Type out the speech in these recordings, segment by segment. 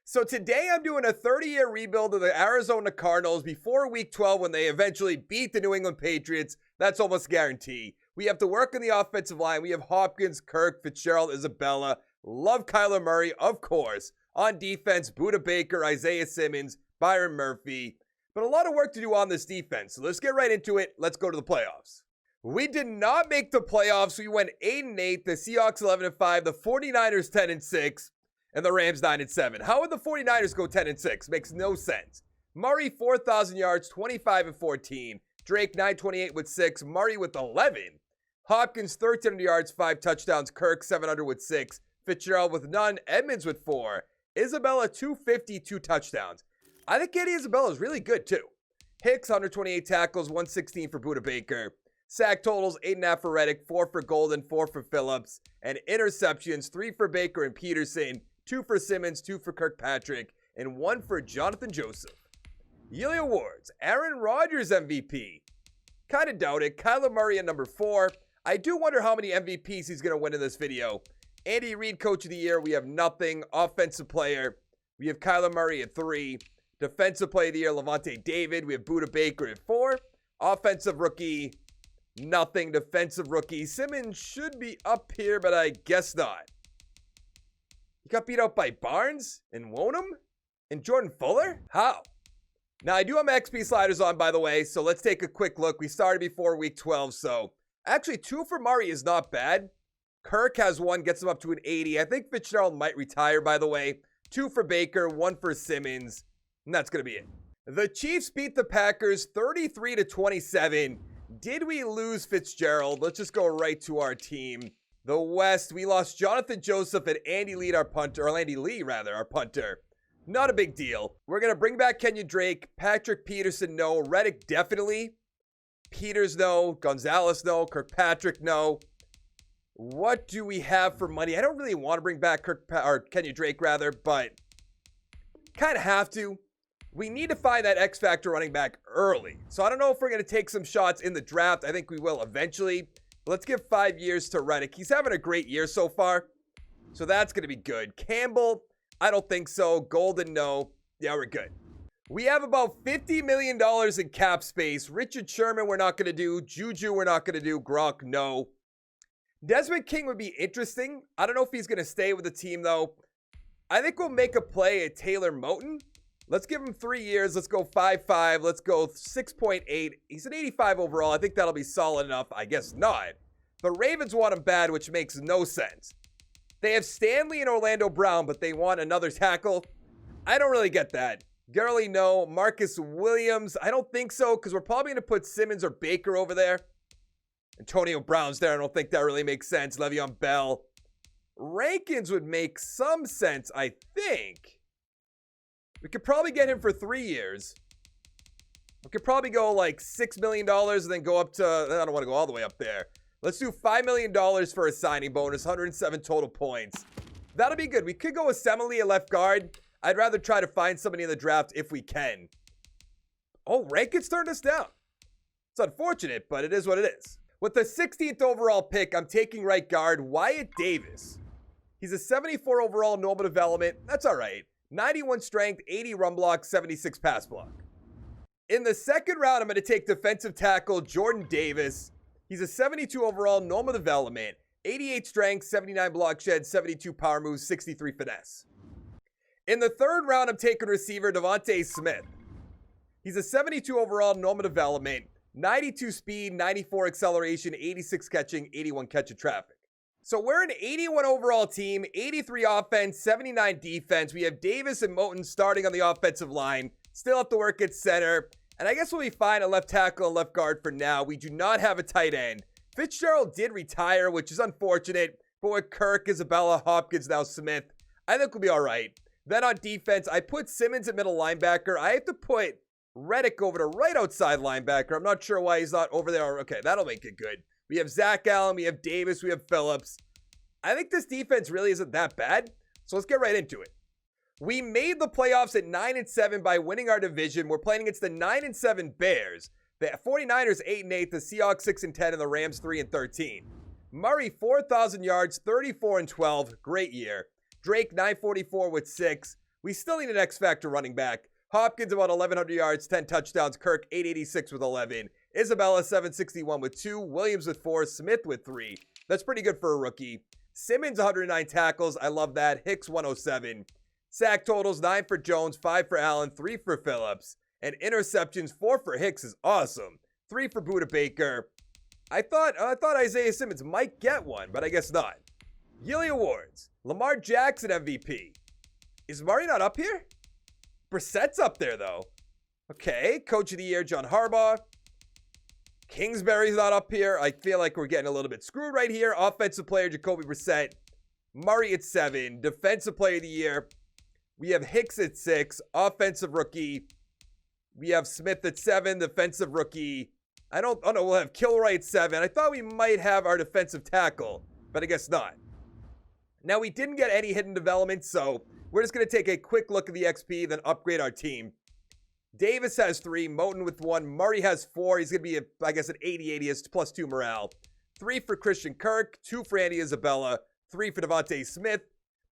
So today I'm doing a 30-year rebuild of the Arizona Cardinals before Week 12 when they eventually beat the New England Patriots. That's almost guaranteed. We have to work on the offensive line. We have Hopkins, Kirk, Fitzgerald, Isabella. Love Kyler Murray, of course. On defense, Budda Baker, Isaiah Simmons, Byron Murphy. But a lot of work to do on this defense. So let's get right into it. Let's go to the playoffs. We did not make the playoffs. We went 8-8. The Seahawks 11-5. The 49ers 10-6. And the Rams 9-7. How would the 49ers go 10-6? Makes no sense. Murray 4,000 yards, 25-14. Drake 928 with 6. Murray with 11. Hopkins 1,300 yards, 5 touchdowns. Kirk 700 with 6. Fitzgerald with none. Edmonds with 4. Isabella 250, 2 touchdowns. I think Eddie Isabella is really good too. Hicks 128 tackles, 116 for Budda Baker. Sack totals 8.5 for Reich, 4 for Golden, 4 for Phillips. And interceptions 3 for Baker and Peterson. 2 for Simmons, 2 for Kirkpatrick, and 1 for Jonathan Joseph. Yearly awards, Aaron Rodgers MVP. Kind of doubt it. Kyler Murray at number 4. I do wonder how many MVPs he's going to win in this video. Andy Reid, Coach of the Year, we have nothing. Offensive Player, we have Kyler Murray at 3. Defensive Player of the Year, Levante David, we have Budda Baker at 4. Offensive Rookie, nothing. Defensive Rookie, Simmons should be up here, but I guess not. He got beat out by Barnes and Wonham and Jordan Fuller? How? Now, I do have my XP sliders on, by the way, so let's take a quick look. We started before Week 12, so actually 2 for Murray is not bad. Kirk has 1, gets him up to an 80. I think Fitzgerald might retire, by the way. 2 for Baker, 1 for Simmons, and that's going to be it. The Chiefs beat the Packers 33-27. Did we lose Fitzgerald? Let's just go right to our team. The West, we lost Jonathan Joseph and Andy Lee, our punter. Not a big deal. We're going to bring back Kenyon Drake. Patrick Peterson, no. Reddick, definitely. Peters, no. Gonzalez, no. Kirkpatrick, no. What do we have for money? I don't really want to bring back Kenyon Drake, but kind of have to. We need to find that X Factor running back early. So I don't know if we're going to take some shots in the draft. I think we will eventually. Let's give 5 years to Reddick. He's having a great year so far. So that's going to be good. Campbell, I don't think so. Golden, no. Yeah, we're good. We have about $50 million in cap space. Richard Sherman, we're not going to do. Juju, we're not going to do. Gronk, no. Desmond King would be interesting. I don't know if he's going to stay with the team, though. I think we'll make a play at Taylor Moton. Let's give him 3 years. Let's go 5.5. Let's go 6.8. He's an 85 overall. I think that'll be solid enough. I guess not. The Ravens want him bad, which makes no sense. They have Stanley and Orlando Brown, but they want another tackle. I don't really get that. Gurley, no. Marcus Williams, I don't think so, because we're probably going to put Simmons or Baker over there. Antonio Brown's there. I don't think that really makes sense. Le'Veon Bell. Rankins would make some sense, I think. We could probably get him for 3 years. We could probably go like $6 million and then go up to, I don't want to go all the way up there. Let's do $5 million for a signing bonus, 107 total points. That'll be good. We could go with Semele at left guard. I'd rather try to find somebody in the draft if we can. Oh, Rankins turned us down. It's unfortunate, but it is what it is. With the 16th overall pick, I'm taking right guard Wyatt Davis. He's a 74 overall normal development. That's all right. 91 strength, 80 run block, 76 pass block. In the second round, I'm going to take defensive tackle Jordan Davis. He's a 72 overall normal development, 88 strength, 79 block shed, 72 power moves, 63 finesse. In the third round, I'm taking receiver Devontae Smith. He's a 72 overall normal development, 92 speed, 94 acceleration, 86 catching, 81 catch of traffic. So we're an 81 overall team, 83 offense, 79 defense. We have Davis and Moton starting on the offensive line. Still have to work at center. And I guess we'll be fine at left tackle and left guard for now. We do not have a tight end. Fitzgerald did retire, which is unfortunate. But with Kirk, Isabella, Hopkins, now Smith, I think we'll be all right. Then on defense, I put Simmons at middle linebacker. I have to put Reddick over to right outside linebacker. I'm not sure why he's not over there. Okay, that'll make it good. We have Zach Allen, we have Davis, we have Phillips. I think this defense really isn't that bad. So let's get right into it. We made the playoffs at 9-7 by winning our division. We're playing against the 9-7 Bears. The 49ers 8-8, the Seahawks 6-10, and the Rams 3-13. Murray 4,000 yards, 34-12, great year. Drake 944 with 6. We still need an X factor running back. Hopkins about 1,100 yards, 10 touchdowns. Kirk 886 with 11. Isabella 761 with 2. Williams with 4. Smith with 3. That's pretty good for a rookie. Simmons 109 tackles. I love that. Hicks 107. Sack totals 9 for Jones, 5 for Allen, 3 for Phillips. And interceptions 4 for Hicks is awesome. 3 for Budda Baker. I thought Isaiah Simmons might get one, but I guess not. Yearly awards. Lamar Jackson MVP. Is Murray not up here? Brissett's up there, though. Okay, Coach of the Year, John Harbaugh. Kingsbury's not up here. I feel like we're getting a little bit screwed right here. Offensive player, Jacoby Brissett. Murray at 7. Defensive player of the year. We have Hicks at 6. Offensive rookie. We have Smith at 7. Defensive rookie. I don't know. We'll have Kilroy at 7. I thought we might have our defensive tackle, but I guess not. Now, we didn't get any hidden development, so we're just going to take a quick look at the XP, then upgrade our team. Davis has 3. Moten with 1. Murray has 4. He's going to be, I guess, an 80-80ist, plus 2 morale. 3 for Christian Kirk. 2 for Andy Isabella. 3 for Devontae Smith.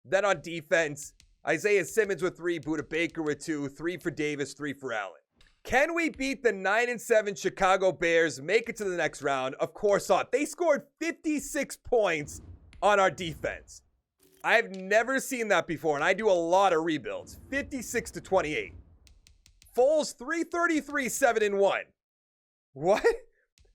Then on defense, Isaiah Simmons with 3. Budda Baker with 2. 3 for Davis. 3 for Allen. Can we beat the 9-7 Chicago Bears, make it to the next round? Of course not. They scored 56 points on our defense. I've never seen that before, and I do a lot of rebuilds. 56-28. Foles 333, 7-1. What?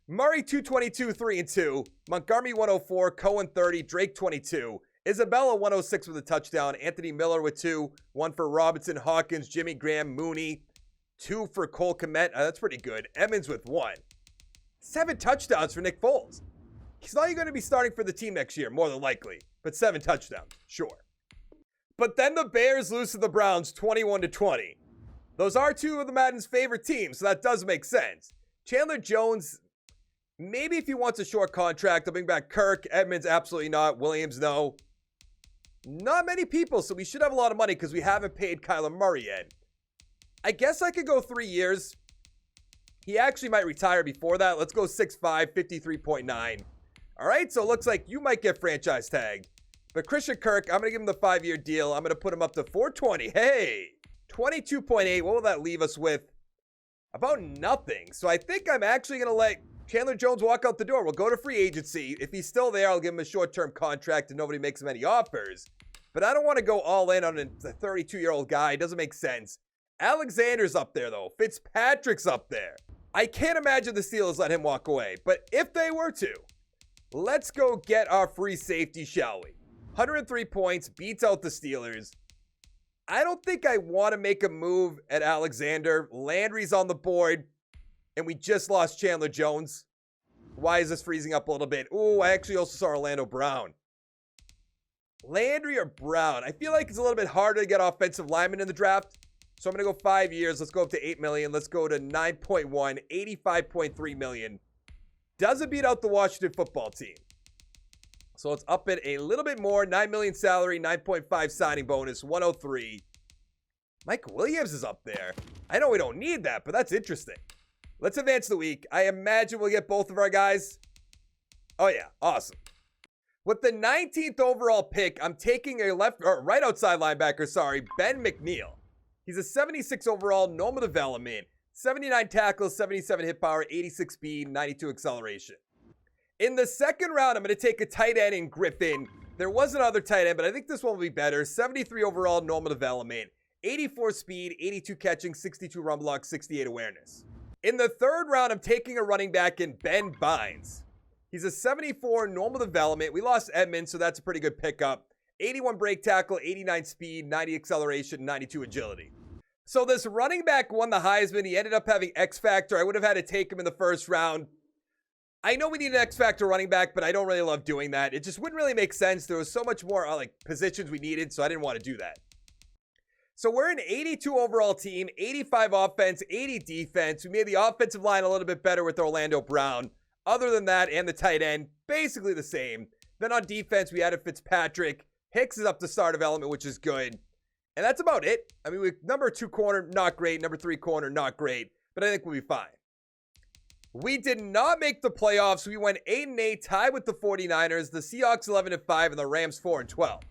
Murray 222, 3-2. Montgomery 104, Cohen 30, Drake 22. Isabella 106 with a touchdown. Anthony Miller with 2. 1 for Robinson, Hawkins, Jimmy Graham, Mooney. 2 for Cole Kmet. That's pretty good. Emmons with 1. 7 touchdowns for Nick Foles. He's not even going to be starting for the team next year, more than likely. But 7 touchdowns, sure. But then the Bears lose to the Browns 21-20. Those are 2 of the Madden's favorite teams, so that does make sense. Chandler Jones, maybe if he wants a short contract, they'll bring back Kirk. Edmonds, absolutely not. Williams, no. Not many people, so we should have a lot of money because we haven't paid Kyler Murray yet. I guess I could go 3 years. He actually might retire before that. Let's go 6'5", 53.9. All right, so it looks like you might get franchise tagged. But Christian Kirk, I'm going to give him the 5-year deal. I'm going to put him up to 420. Hey, 22.8. What will that leave us with? About nothing. So I think I'm actually going to let Chandler Jones walk out the door. We'll go to free agency. If he's still there, I'll give him a short-term contract and nobody makes him any offers. But I don't want to go all in on a 32-year-old guy. It doesn't make sense. Alexander's up there, though. Fitzpatrick's up there. I can't imagine the Steelers let him walk away. But if they were to, let's go get our free safety, shall we? 103 points, beats out the Steelers. I don't think I want to make a move at Alexander. Landry's on the board, and we just lost Chandler Jones. Why is this freezing up a little bit? Ooh, I actually also saw Orlando Brown. Landry or Brown? I feel like it's a little bit harder to get offensive linemen in the draft. So I'm going to go 5 years. Let's go up to $8 million. Let's go to 9.1, 85.3 million. Doesn't beat out the Washington football team. So let's up it a little bit more. 9 million salary, 9.5 signing bonus, 103. Mike Williams is up there. I know we don't need that, but that's interesting. Let's advance the week. I imagine we'll get both of our guys. Oh yeah, awesome. With the 19th overall pick, I'm taking a right outside linebacker, Ben McNeil. He's a 76 overall, normal development, 79 tackles, 77 hit power, 86 speed, 92 acceleration. In the second round, I'm going to take a tight end in Griffin. There was another tight end, but I think this one will be better. 73 overall, normal development, 84 speed, 82 catching, 62 run block, 68 awareness. In the third round, I'm taking a running back in Ben Bynes. He's a 74 normal development. We lost Edmonds, so that's a pretty good pickup. 81 break tackle, 89 speed, 90 acceleration, 92 agility. So this running back won the Heisman. He ended up having X Factor. I would have had to take him in the first round. I know we need an X Factor running back, but I don't really love doing that. It just wouldn't really make sense. There was so much more positions we needed, so I didn't want to do that. So we're an 82 overall team, 85 offense, 80 defense. We made the offensive line a little bit better with Orlando Brown. Other than that, and the tight end, basically the same. Then on defense, we added Fitzpatrick. Hicks is up to star development, which is good. And that's about it. I mean, number 2 corner, not great. Number 3 corner, not great. But I think we'll be fine. We did not make the playoffs. We went 8-8, tied with the 49ers, the Seahawks 11-5, and the Rams 4-12.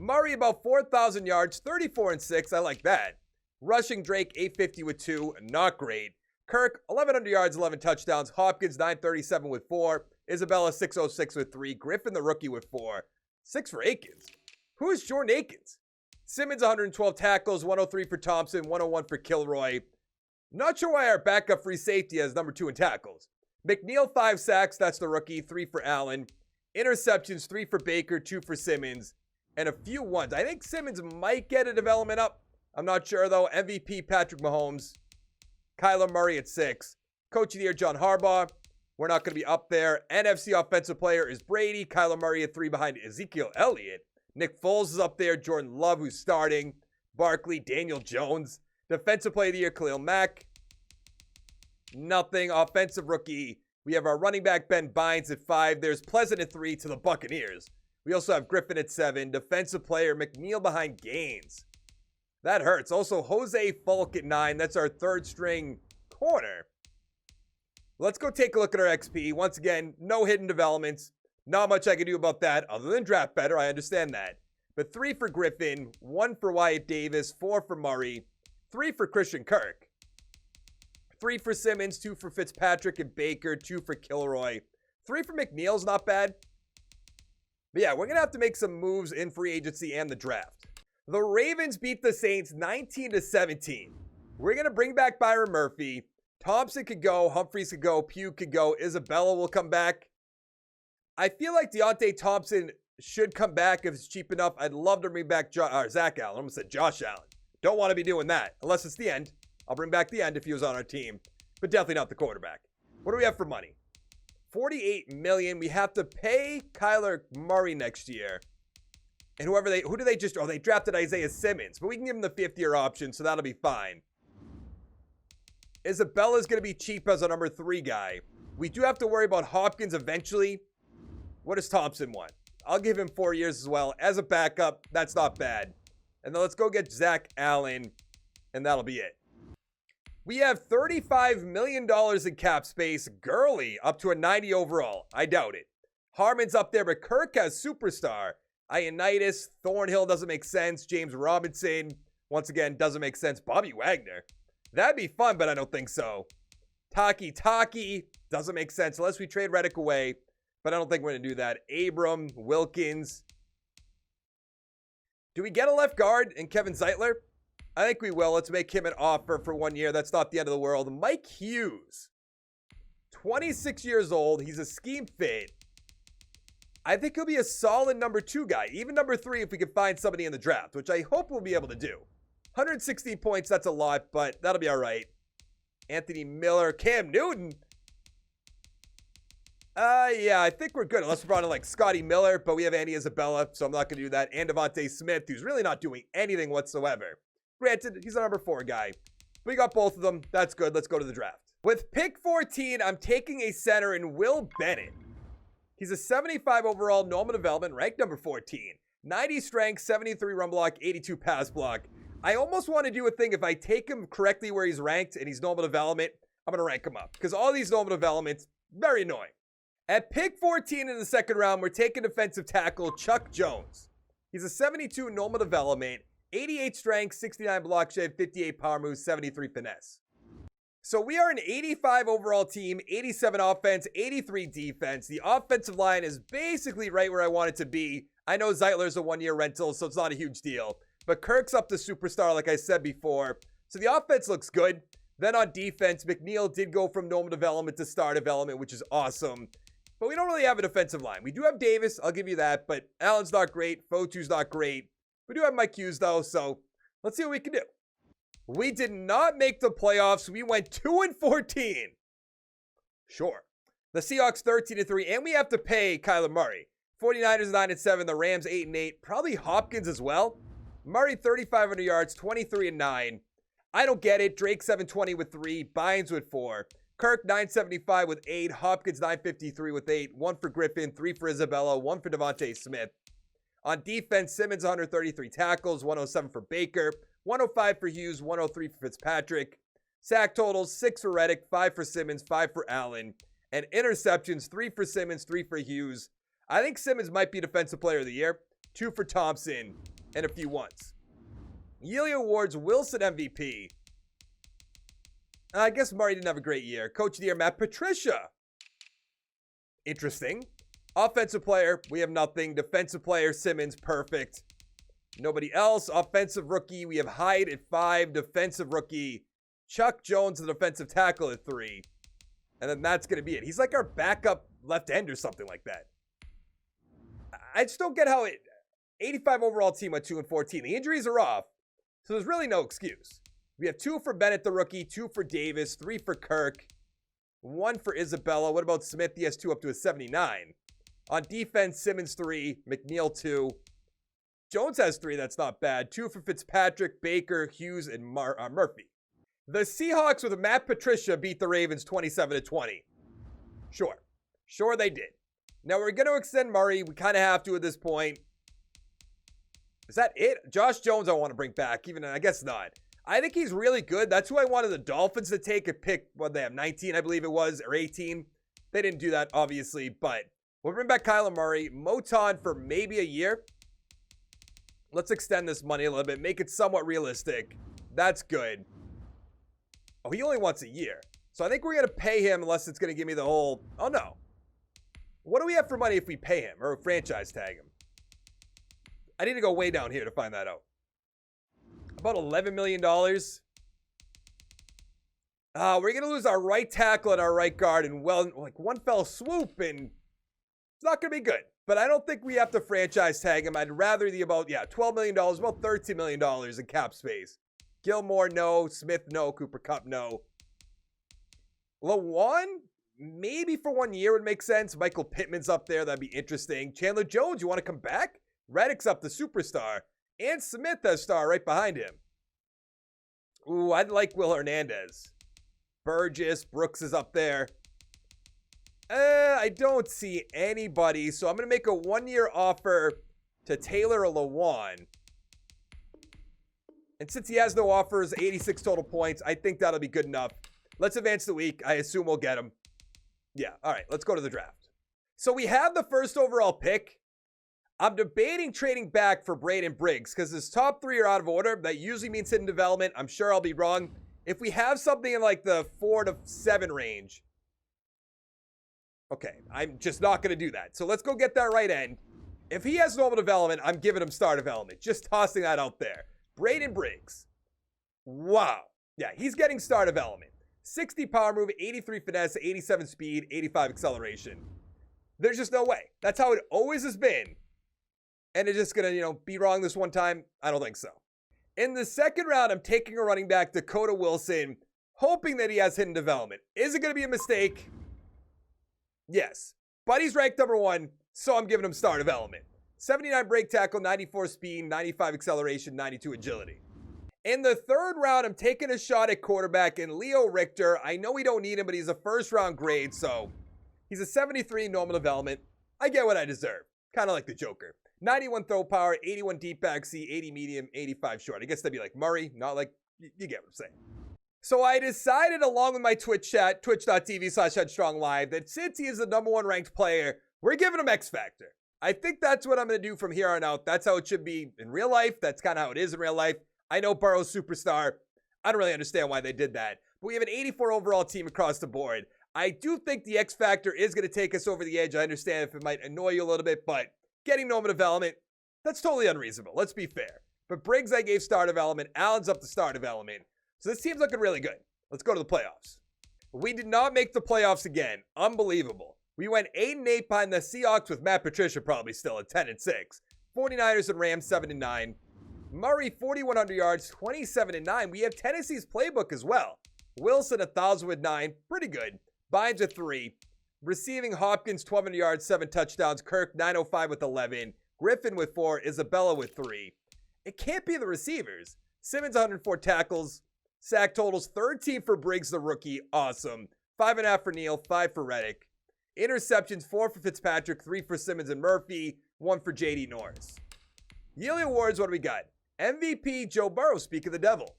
Murray about 4,000 yards, 34 and 6. I like that. Rushing Drake 850 with 2, not great. Kirk 1,100 yards, 11 touchdowns. Hopkins 937 with 4. Isabella 606 with 3. Griffin the rookie with 4. 6 for Akins. Who is Jordan Akins? Simmons 112 tackles, 103 for Thompson, 101 for Kilroy. Not sure why our backup free safety has number 2 in tackles. McNeil 5 sacks, that's the rookie, 3 for Allen. Interceptions 3 for Baker, 2 for Simmons, and a few ones. I think Simmons might get a development up. I'm not sure though. MVP Patrick Mahomes. Kyler Murray at 6. Coach of the Year John Harbaugh. We're not going to be up there. NFC Offensive Player is Brady. Kyler Murray at 3 behind Ezekiel Elliott. Nick Foles is up there. Jordan Love, who's starting. Barkley, Daniel Jones. Defensive Player of the Year, Khalil Mack. Nothing. Offensive Rookie. We have our running back, Ben Bynes, at 5. There's Pleasant at 3 to the Buccaneers. We also have Griffin at 7. Defensive Player, McNeil behind Gaines. That hurts. Also, Jose Falk at 9. That's our 3rd string corner. Let's go take a look at our XP. Once again, no hidden developments. Not much I can do about that other than draft better. I understand that. But 3 for Griffin, 1 for Wyatt Davis, 4 for Murray, 3 for Christian Kirk, 3 for Simmons, 2 for Fitzpatrick and Baker, 2 for Kilroy, 3 for McNeil's not bad. But yeah, we're going to have to make some moves in free agency and the draft. The Ravens beat the Saints 19-17. We're going to bring back Byron Murphy. Thompson could go, Humphreys could go, Pugh could go, Isabella will come back. I feel like Deontay Thompson should come back if it's cheap enough. I'd love to bring back Zach Allen. I almost said Josh Allen. Don't want to be doing that unless it's the end. I'll bring back the end if he was on our team, but definitely not the quarterback. What do we have for money? $48 million. We have to pay Kyler Murray next year. And who do they just, they drafted Isaiah Simmons, but we can give him the 5th-year option, so that'll be fine. Isabella's going to be cheap as a number 3 guy. We do have to worry about Hopkins eventually. What does Thompson want? I'll give him 4 years as well. As a backup, that's not bad. And then let's go get Zach Allen, and that'll be it. We have $35 million in cap space. Gurley up to a 90 overall. I doubt it. Harmon's up there, but Kirk has superstar. Ioannidis, Thornhill doesn't make sense. James Robinson, once again, doesn't make sense. Bobby Wagner. That'd be fun, but I don't think so. Taki doesn't make sense unless we trade Reddick away. But I don't think we're going to do that. Abram, Wilkins. Do we get a left guard in Kevin Zeitler? I think we will. Let's make him an offer for 1 year. That's not the end of the world. Mike Hughes. 26 years old. He's a scheme fit. I think he'll be a solid number 2 guy. Even number 3 if we can find somebody in the draft, which I hope we'll be able to do. 116 points, that's a lot, but that'll be all right. Anthony Miller. Cam Newton. Yeah, I think we're good. Unless we brought in like Scotty Miller, but we have Andy Isabella, so I'm not going to do that. And Devontae Smith, who's really not doing anything whatsoever. Granted, he's a number 4 guy. We got both of them. That's good. Let's go to the draft. With pick 14, I'm taking a center in Will Bennett. He's a 75 overall, normal development, ranked number 14. 90 strength, 73 run block, 82 pass block. I almost want to do a thing if I take him correctly where he's ranked and he's normal development, I'm going to rank him up. Because all these normal developments, very annoying. At pick 14 in the 2nd round, we're taking defensive tackle Chuck Jones. He's a 72 normal development, 88 strength, 69 block shed, 58 power moves, 73 finesse. So we are an 85 overall team, 87 offense, 83 defense. The offensive line is basically right where I want it to be. I know Zeitler's a 1-year rental, so it's not a huge deal. But Kirk's up to superstar, like I said before. So the offense looks good. Then on defense, McNeil did go from normal development to star development, which is awesome. But we don't really have a defensive line. We do have Davis, I'll give you that, but Allen's not great. Fotu's not great. We do have Mike Hughes, though, so let's see what we can do. We did not make the playoffs. We went 2-14. Sure. The Seahawks 13-3, and we have to pay Kyler Murray. 49ers 9-7, the Rams 8-8, probably Hopkins as well. Murray 3,500 yards, 23-9. I don't get it. Drake 720 with 3, Bynes with 4. Kirk 975 with 8, Hopkins 953 with 8, 1 for Griffin, 3 for Isabella, 1 for Devontae Smith. On defense, Simmons 133 tackles, 107 for Baker, 105 for Hughes, 103 for Fitzpatrick. Sack totals, 6 for Reddick, 5 for Simmons, 5 for Allen. And interceptions, 3 for Simmons, 3 for Hughes. I think Simmons might be Defensive Player of the Year. 2 for Thompson, and a few ones. Yearly awards, Wilson MVP. I guess Murray didn't have a great year. Coach of the year, Matt Patricia. Interesting. Offensive player, we have nothing. Defensive player, Simmons, perfect. Nobody else. Offensive rookie, we have Hyde at 5. Defensive rookie, Chuck Jones, the defensive tackle at 3. And then that's going to be it. He's like our backup left end or something like that. I just don't get how 85 overall team went 2-14. The injuries are off, so there's really no excuse. We have 2 for Bennett, the rookie, 2 for Davis, 3 for Kirk, 1 for Isabella. What about Smith? He has 2 up to a 79. On defense, Simmons 3, McNeil 2. Jones has 3, that's not bad. 2 for Fitzpatrick, Baker, Hughes, and Murphy. The Seahawks with Matt Patricia beat the Ravens 27-20. Sure they did. Now we're going to extend Murray. We kind of have to at this point. Is that it? Josh Jones I want to bring back, even I guess not. I think he's really good. That's who I wanted the Dolphins to take a pick. What they have, 19, I believe it was, or 18. They didn't do that, obviously, but we'll bring back Kyler Murray. Moton for maybe a year. Let's extend this money a little bit. Make it somewhat realistic. That's good. Oh, he only wants a year. So I think we're going to pay him unless it's going to give me the whole... Oh, no. What do we have for money if we pay him or franchise tag him? I need to go way down here to find that out. About $11 million. We're going to lose our right tackle and our right guard in, well, like one fell swoop, and it's not going to be good. But I don't think we have to franchise tag him. I'd rather the about, $12 million, about $13 million in cap space. Gilmore, no. Smith, no. Cooper Kupp, no. Lawan, maybe for 1 year would make sense. Michael Pittman's up there. That'd be interesting. Chandler Jones, you want to come back? Reddick's up the superstar. And Smith has star right behind him. Ooh, I'd like Will Hernandez. Burgess, Brooks is up there. I don't see anybody. So I'm going to make a 1-year offer to Taylor or Lawan. And since he has no offers, 86 total points, I think that'll be good enough. Let's advance the week. I assume we'll get him. Yeah, all right, let's go to the draft. So we have the first overall pick. I'm debating trading back for Braden Briggs because his top 3 are out of order. That usually means hidden development. I'm sure I'll be wrong. If we have something in like the 4 to 7 range, okay, I'm just not going to do that. So let's go get that right end. If he has normal development, I'm giving him star development. Just tossing that out there. Braden Briggs. Wow. Yeah, he's getting star development. 60 power move, 83 finesse, 87 speed, 85 acceleration. There's just no way. That's how it always has been. And it's just going to, be wrong this one time? I don't think so. In the second round, I'm taking a running back, Dakota Wilson, hoping that he has hidden development. Is it going to be a mistake? Yes. But he's ranked number 1, so I'm giving him star development. 79 break tackle, 94 speed, 95 acceleration, 92 agility. In the third round, I'm taking a shot at quarterback in Leo Richter. I know we don't need him, but he's a first-round grade, so he's a 73 normal development. I get what I deserve. Kind of like the Joker. 91 throw power, 81 deep backseat, 80 medium, 85 short. I guess that'd be like Murray, not like, you get what I'm saying. So I decided along with my Twitch chat, twitch.tv/HeadstrongLive, that since he is the number 1 ranked player, we're giving him X Factor. I think that's what I'm going to do from here on out. That's how it should be in real life. That's kind of how it is in real life. I know Burrow's superstar. I don't really understand why they did that. But we have an 84 overall team across the board. I do think the X Factor is going to take us over the edge. I understand if it might annoy you a little bit, but getting normal development, that's totally unreasonable. Let's be fair. But Briggs, I gave star development. Allen's up to star development. So this team's looking really good. Let's go to the playoffs. We did not make the playoffs again. Unbelievable. We went 8-8 behind the Seahawks with Matt Patricia probably still at 10-6. 49ers and Rams 7-9. Murray 4,100 yards, 27-9. We have Tennessee's playbook as well. Wilson 1,000 with 9. Pretty good. Bynes with 3. Receiving Hopkins 1,200 yards, 7 touchdowns. Kirk 905 with 11. Griffin with 4. Isabella with 3. It can't be the receivers. Simmons 104 tackles. Sack totals 13 for Briggs, the rookie. Awesome. 5.5 for Neal. 5 for Reddick. Interceptions 4 for Fitzpatrick. 3 for Simmons and Murphy. 1 for J.D. Norris. Yearly awards, what do we got? MVP, Joe Burrow, speak of the devil.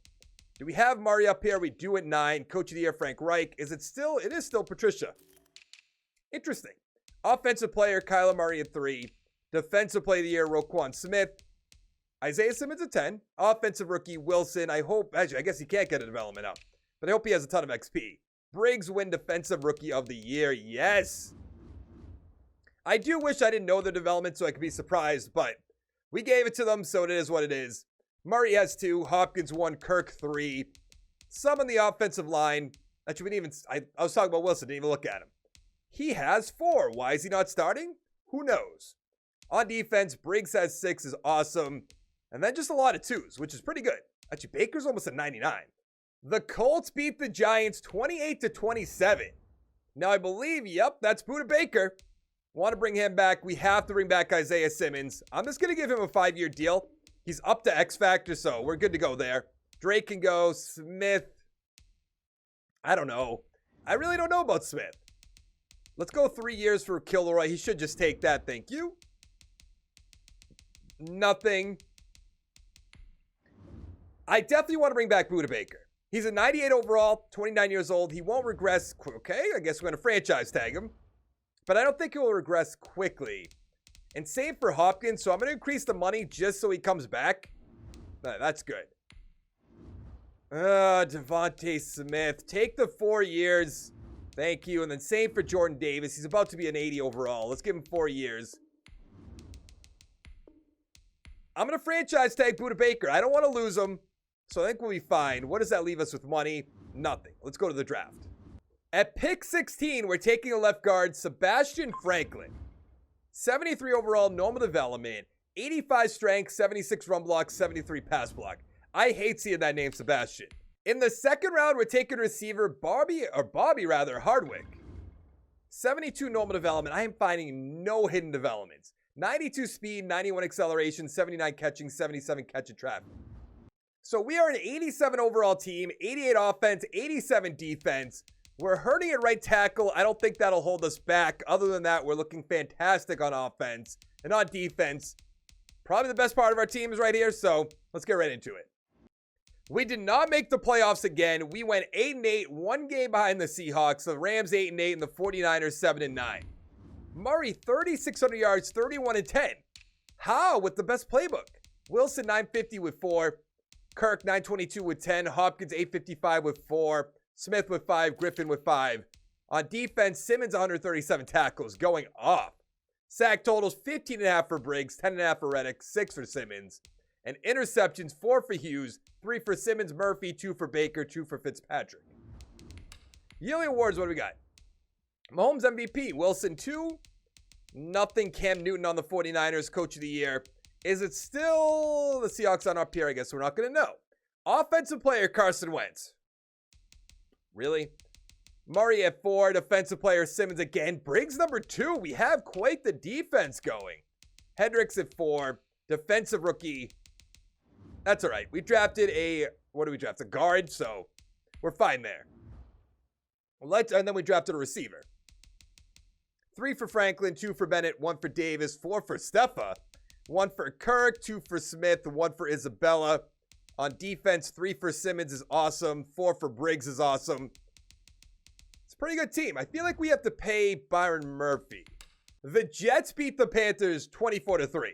Do we have Murray up here? We do at 9. Coach of the year, Frank Reich. Is it still? It is still Patricia. Interesting. Offensive player, Kyler Murray at 3. Defensive player of the year, Roquan Smith. Isaiah Simmons a 10. Offensive rookie Wilson. I guess he can't get a development up, but I hope he has a ton of XP. Briggs win defensive rookie of the year. Yes. I do wish I didn't know the development so I could be surprised, but we gave it to them, so it is what it is. Murray has 2. Hopkins 1. Kirk 3. Some on the offensive line. Actually, we didn't even, I was talking about Wilson. Didn't even look at him. He has 4. Why is he not starting? Who knows? On defense, Briggs has 6 is awesome. And then just a lot of 2s, which is pretty good. Actually, Baker's almost at 99. The Colts beat the Giants 28-27. Now, I believe, yep, that's Budda Baker. Want to bring him back. We have to bring back Isaiah Simmons. I'm just going to give him a 5-year deal. He's up to X Factor, so we're good to go there. Drake can go. Smith. I don't know. I really don't know about Smith. Let's go 3 years for Kilroy. He should just take that. Thank you. Nothing. I definitely want to bring back Budda Baker. He's a 98 overall, 29 years old. He won't regress. Okay, I guess we're going to franchise tag him. But I don't think he will regress quickly. And same for Hopkins, so I'm going to increase the money just so he comes back. That's good. Devontae Smith. Take the 4 years. Thank you. And then same for Jordan Davis. He's about to be an 80 overall. Let's give him 4 years. I'm going to franchise tag Budda Baker. I don't want to lose him, so I think we'll be fine. What does that leave us with money? Nothing. Let's go to the draft. At pick 16, we're taking a left guard, Sebastian Franklin. 73 overall, normal development, 85 strength, 76 run block, 73 pass block. I hate seeing that name, Sebastian. In the second round, we're taking receiver Bobby Hardwick. 72 normal development. I am finding no hidden developments. 92 speed, 91 acceleration, 79 catching, 77 catch and trap. So we are an 87 overall team, 88 offense, 87 defense. We're hurting at right tackle. I don't think that'll hold us back. Other than that, we're looking fantastic on offense. And on defense, probably the best part of our team is right here, so let's get right into it. We did not make the playoffs again. We went 8-8, 1 game behind the Seahawks. The Rams 8-8 and the 49ers 7-9. Murray 3,600 yards, 31-10. How? With the best playbook. Wilson 950 with 4. Kirk 922 with 10. Hopkins 855 with 4. Smith with 5, Griffin with 5. On defense, Simmons 137 tackles, going off. Sack totals 15.5 for Briggs, 10.5 for Reich, 6 for Simmons. And interceptions 4 for Hughes, 3 for Simmons, Murphy, 2 for Baker, 2 for Fitzpatrick. Yearly awards, what do we got? Mahomes MVP, Wilson 2. Nothing. Cam Newton on the 49ers, Coach of the Year. Is it still the Seahawks on up here? I guess we're not going to know. Offensive player, Carson Wentz. Really? Murray at 4. Defensive player, Simmons again. Briggs number 2. We have quite the defense going. Hendricks at 4. Defensive rookie. That's all right. We drafted a, what do we draft? A guard, so we're fine there. And then we drafted a receiver. 3 for Franklin, 2 for Bennett, 1 for Davis, 4 for Stefa, 1 for Kirk, 2 for Smith, 1 for Isabella. On defense, 3 for Simmons is awesome. 4 for Briggs is awesome. It's a pretty good team. I feel like we have to pay Byron Murphy. The Jets beat the Panthers 24-3.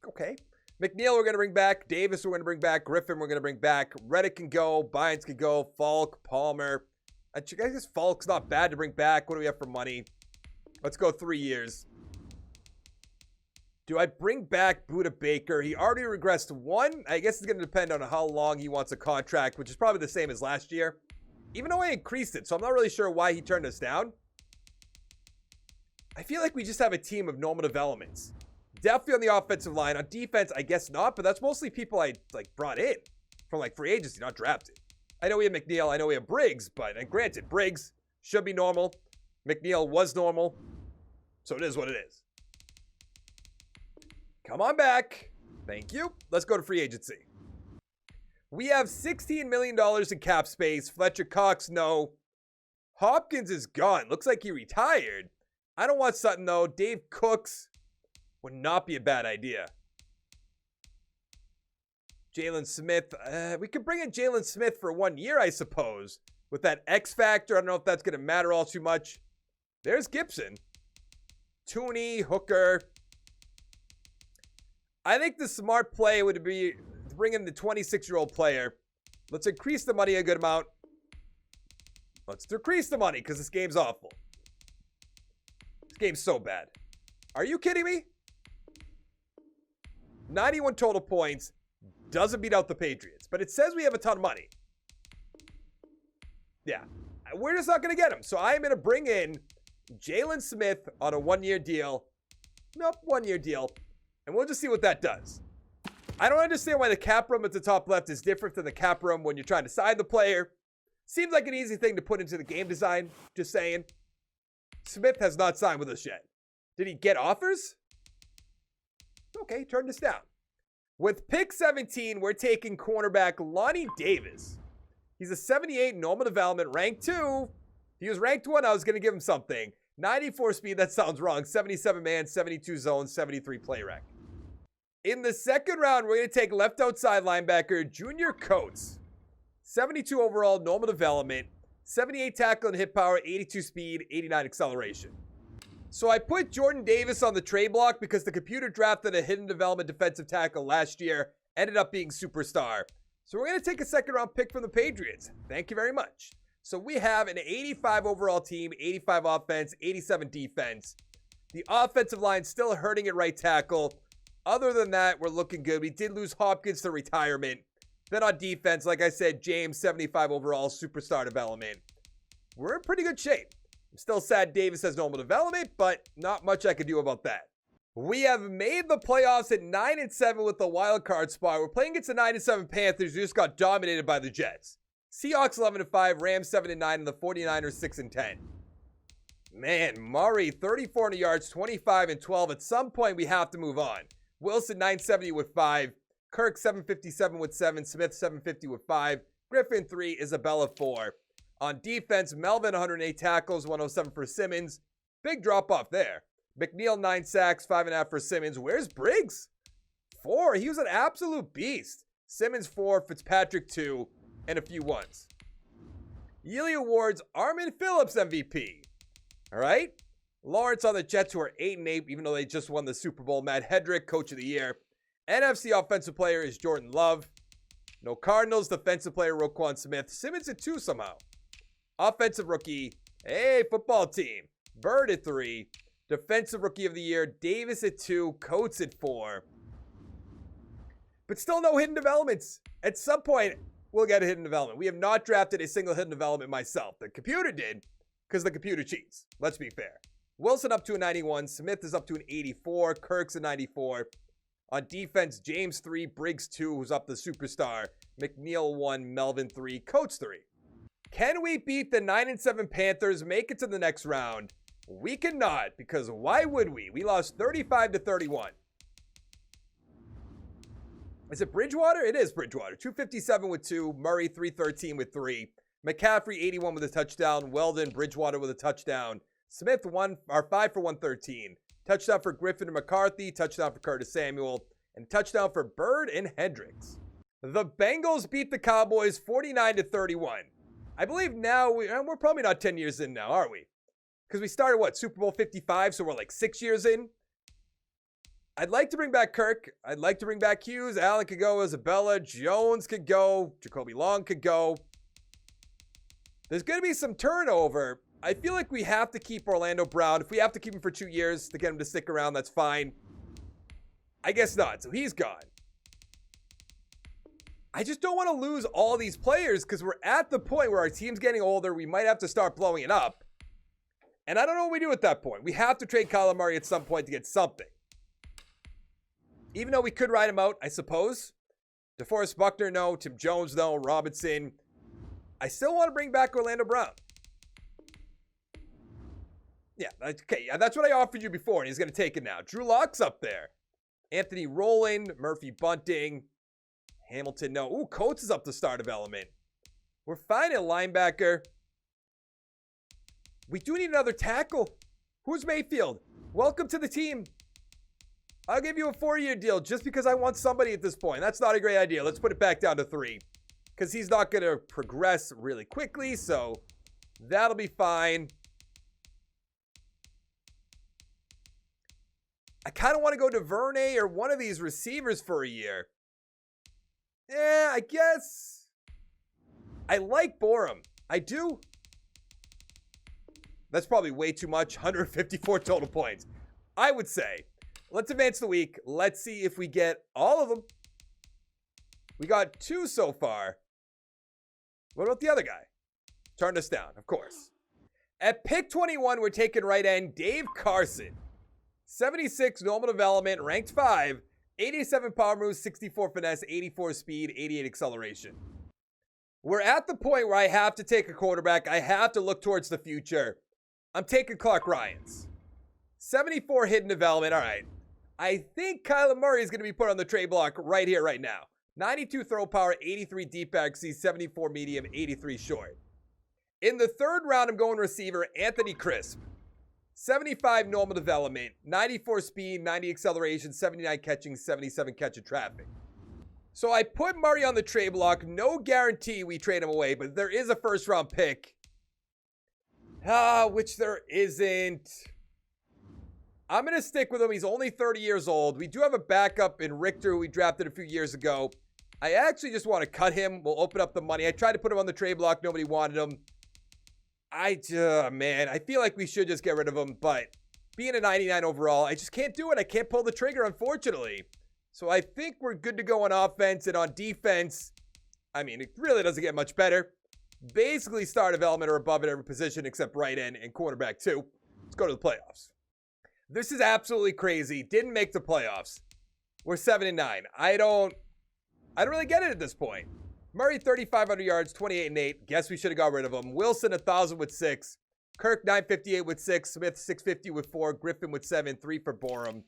Okay. McNeil we're going to bring back. Davis we're going to bring back. Griffin we're going to bring back. Reddick can go. Bynes can go. Falk, Palmer. I guess Falk's not bad to bring back. What do we have for money? Let's go 3 years. Do I bring back Budda Baker? He already regressed 1. I guess it's going to depend on how long he wants a contract, which is probably the same as last year. Even though I increased it, so I'm not really sure why he turned us down. I feel like we just have a team of normal developments. Definitely on the offensive line. On defense, I guess not, but that's mostly people I brought in from free agency, not drafted. I know we have McNeil. I know we have Briggs, but granted, Briggs should be normal. McNeil was normal, so it is what it is. Come on back. Thank you. Let's go to free agency. We have $16 million in cap space. Fletcher Cox, no. Hopkins is gone. Looks like he retired. I don't want Sutton, though. Dave Cooks would not be a bad idea. Jalen Smith. We could bring in Jalen Smith for 1 year, I suppose. With that X factor, I don't know if that's going to matter all too much. There's Gibson. Tooney, Hooker. I think the smart play would be to bring in the 26-year-old player. Let's increase the money a good amount. Let's decrease the money because this game's awful. This game's so bad. Are you kidding me? 91 total points. Doesn't beat out the Patriots. But it says we have a ton of money. Yeah. We're just not going to get him. So I am going to bring in Jalen Smith on a one-year deal. Nope, one-year deal. And we'll just see what that does. I don't understand why the cap room at the top left is different than the cap room when you're trying to sign the player. Seems like an easy thing to put into the game design. Just saying. Smith has not signed with us yet. Did he get offers? Okay, turn this down. With pick 17, we're taking cornerback Lonnie Davis. He's a 78 normal development, rank 2. If he was ranked 1, I was going to give him something. 94 speed, that sounds wrong. 77 man, 72 zone, 73 play rec. In the second round, we're going to take left outside linebacker Junior Coates. 72 overall, normal development, 78 tackle and hit power, 82 speed, 89 acceleration. So I put Jordan Davis on the trade block because the computer drafted a hidden development defensive tackle last year, ended up being superstar. So we're going to take a second round pick from the Patriots. Thank you very much. So we have an 85 overall team, 85 offense, 87 defense. The offensive line still hurting at right tackle. Other than that, we're looking good. We did lose Hopkins to retirement. Then on defense, like I said, James, 75 overall, superstar development. We're in pretty good shape. I'm still sad Davis has normal development, but not much I can do about that. We have made the playoffs at 9-7 with the wild card spot. We're playing against the 9-7 Panthers who just got dominated by the Jets. Seahawks 11-5, Rams 7-9, and the 49ers 6-10. Man, Murray 34 yards, 25 and 12. At some point, we have to move on. Wilson 970 with 5. Kirk 757 with 7. Smith 750 with 5. Griffin 3. Isabella 4. On defense, Melvin 108 tackles, 107 for Simmons. Big drop off there. McNeil 9 sacks, 5.5 for Simmons. Where's Briggs? 4. He was an absolute beast. Simmons 4. Fitzpatrick 2. And a few ones. Yearly awards, Armin Phillips MVP. All right. Lawrence on the Jets, who are 8-8, even though they just won the Super Bowl. Matt Hedrick, Coach of the Year. NFC Offensive Player is Jordan Love. No Cardinals. Defensive Player, Roquan Smith. Simmons at 2 somehow. Offensive Rookie, hey, football team. Bird at 3. Defensive Rookie of the Year, Davis at 2. Coates at 4. But still no hidden developments. At some point, we'll get a hidden development. We have not drafted a single hidden development myself. The computer did, because the computer cheats. Let's be fair. Wilson up to a 91. Smith is up to an 84. Kirk's a 94. On defense, James 3. Briggs 2, who's up the superstar. McNeil 1. Melvin 3. Coates 3. Can we beat the 9-7 Panthers, make it to the next round? We cannot, because why would we? We lost 35-31. Is it Bridgewater? It is Bridgewater. 257 with 2. Murray 313 with 3. McCaffrey 81 with a touchdown. Weldon, Bridgewater with a touchdown. Smith 5 for 113. Touchdown for Griffin and McCarthy. Touchdown for Curtis Samuel. And touchdown for Bird and Hendricks. The Bengals beat the Cowboys 49-31. I believe now we're probably not 10 years in now, are we? Because we started, what, Super Bowl 55, so we're like 6 years in. I'd like to bring back Kirk. I'd like to bring back Hughes. Allen could go. Isabella. Jones could go. Jacoby Long could go. There's going to be some turnover. I feel like we have to keep Orlando Brown. If we have to keep him for 2 years to get him to stick around, that's fine. I guess not. So he's gone. I just don't want to lose all these players because we're at the point where our team's getting older. We might have to start blowing it up. And I don't know what we do at that point. We have to trade Kyler Murray at some point to get something. Even though we could ride him out, I suppose. DeForest Buckner, no. Tim Jones, no. Robinson. I still want to bring back Orlando Brown. Yeah, okay. Yeah, that's what I offered you before, and he's going to take it now. Drew Lock's up there. Anthony Rowland, Murphy Bunting. Hamilton, no. Ooh, Coates is up to star development. We're fine at linebacker. We do need another tackle. Who's Mayfield? Welcome to the team. I'll give you a 4-year deal just because I want somebody at this point. That's not a great idea. Let's put it back down to 3 because he's not going to progress really quickly, so that'll be fine. I kind of want to go DuVernay or one of these receivers for a year. Yeah, I guess. I like Borum. I do. That's probably way too much. 154 total points. I would say, let's advance the week. Let's see if we get all of them. We got 2 so far. What about the other guy? Turned us down, of course. At pick 21, we're taking right end Dave Carson. 76 normal development, ranked 5. 87 power moves, 64 finesse, 84 speed, 88 acceleration. We're at the point where I have to take a quarterback. I have to look towards the future. I'm taking Kirk Irons. 74 hidden development. All right. I think Kyler Murray is going to be put on the trade block right here, right now. 92 throw power, 83 deep accuracy, 74 medium, 83 short. In the 3rd round, I'm going receiver Anthony Crisp. 75 normal development, 94 speed, 90 acceleration, 79 catching, 77 catch of traffic. So I put Murray on the trade block. No guarantee we trade him away, but there is a 1st round pick. Which there isn't. I'm going to stick with him. He's only 30 years old. We do have a backup in Richter who we drafted a few years ago. I actually just want to cut him. We'll open up the money. I tried to put him on the trade block. Nobody wanted him. Man, I feel like we should just get rid of him, but being a 99 overall, I just can't do it. I can't pull the trigger, unfortunately. So I think we're good to go on offense, and on defense, I mean, it really doesn't get much better. Basically star development or above at every position except right end and quarterback too. Let's go to the playoffs. This is absolutely crazy. Didn't make the playoffs. We're 7-9. I don't really get it at this point. Murray, 3,500 yards, 28-8. Guess we should have got rid of him. Wilson, 1,000 with 6. Kirk, 958 with 6. Smith, 650 with 4. Griffin with 7. 3 for Borum.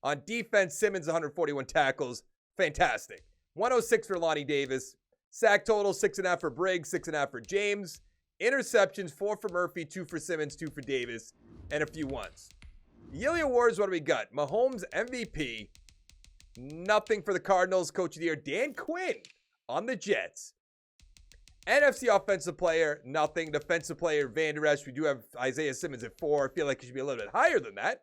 On defense, Simmons, 141 tackles. Fantastic. 106 for Lonnie Davis. Sack total, 6.5 for Briggs, 6.5 for James. Interceptions, 4 for Murphy, 2 for Simmons, 2 for Davis, and a few ones. Yearly awards, what do we got? Mahomes, MVP. Nothing for the Cardinals. Coach of the Year, Dan Quinn on the Jets. NFC Offensive Player, nothing. Defensive Player, Van Der Esch. We do have Isaiah Simmons at 4. I feel like he should be a little bit higher than that.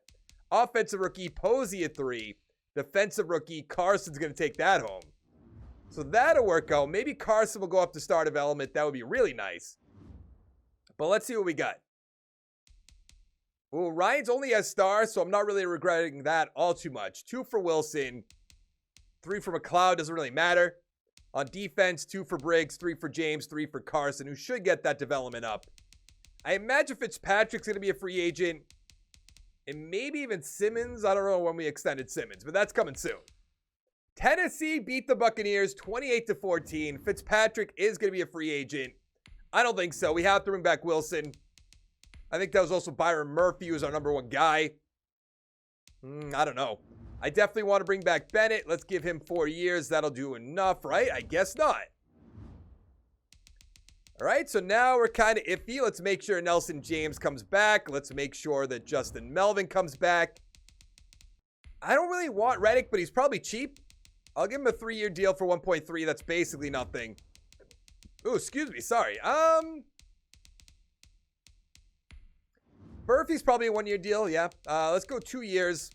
Offensive Rookie, Posey at 3. Defensive Rookie, Carson's going to take that home. So that'll work out. Maybe Carson will go up to star development. That would be really nice. But let's see what we got. Well, Ryan's only has stars, so I'm not really regretting that all too much. 2 for Wilson. 3 for McLeod. Doesn't really matter. On defense, 2 for Briggs. 3 for James. 3 for Carson, who should get that development up. I imagine Fitzpatrick's going to be a free agent. And maybe even Simmons. I don't know when we extended Simmons, but that's coming soon. Tennessee beat the Buccaneers 28-14. Fitzpatrick is going to be a free agent. I don't think so. We have to bring back Wilson. I think that was also Byron Murphy, who's our number 1 guy. I don't know. I definitely want to bring back Bennett. Let's give him 4 years. That'll do enough, right? I guess not. All right, so now we're kind of iffy. Let's make sure Nelson James comes back. Let's make sure that Justin Melvin comes back. I don't really want Reich, but he's probably cheap. I'll give him a 3-year deal for 1.3. That's basically nothing. Oh, excuse me. Sorry. Murphy's probably a 1-year deal. Yeah. Let's go 2 years.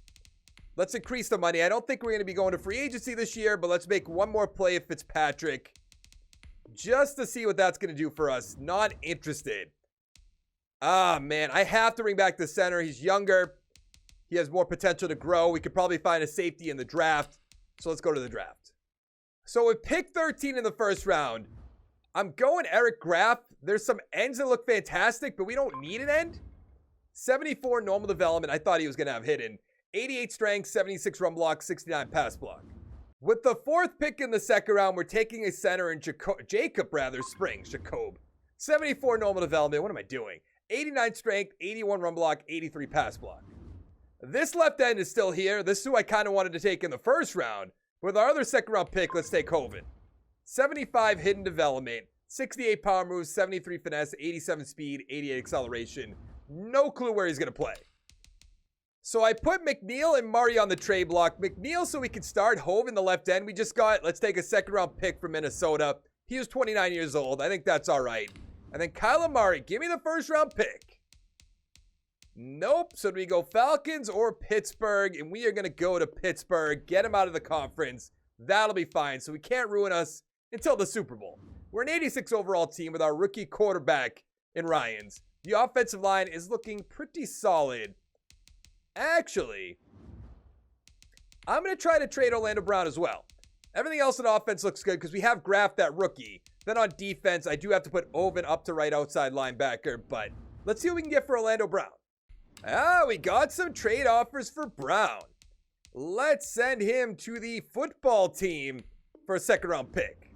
Let's increase the money. I don't think we're going to be going to free agency this year, but let's make one more play at Fitzpatrick just to see what that's going to do for us. Not interested. Man. I have to bring back the center. He's younger. He has more potential to grow. We could probably find a safety in the draft. So let's go to the draft. So with pick 13 in the first round, I'm going Eric Graff. There's some ends that look fantastic, but we don't need an end. 74 normal development. I thought he was going to have hidden. 88 strength, 76 run block, 69 pass block. With the 4th pick in the second round, we're taking a center in Jacob Springs. Jacob. 74 normal development. What am I doing? 89 strength, 81 run block, 83 pass block. This left end is still here. This is who I kind of wanted to take in the first round. With our other second round pick, let's take Hovind. 75 hidden development, 68 power moves, 73 finesse, 87 speed, 88 acceleration. No clue where he's going to play. So I put McNeil and Murray on the trade block. McNeil so we can start. Hove in the left end. We just got, let's take a second round pick from Minnesota. He was 29 years old. I think that's all right. And then Kyler Murray, give me the first round pick. Nope. So do we go Falcons or Pittsburgh? And we are going to go to Pittsburgh. Get them out of the conference. That'll be fine. So we can't ruin us until the Super Bowl. We're an 86 overall team with our rookie quarterback in Ryans. The offensive line is looking pretty solid. Actually, I'm going to try to trade Orlando Brown as well. Everything else in offense looks good because we have Graff, that rookie. Then on defense, I do have to put Oven up to right outside linebacker. But let's see what we can get for Orlando Brown. We got some trade offers for Brown. Let's send him to the football team for a second-round pick.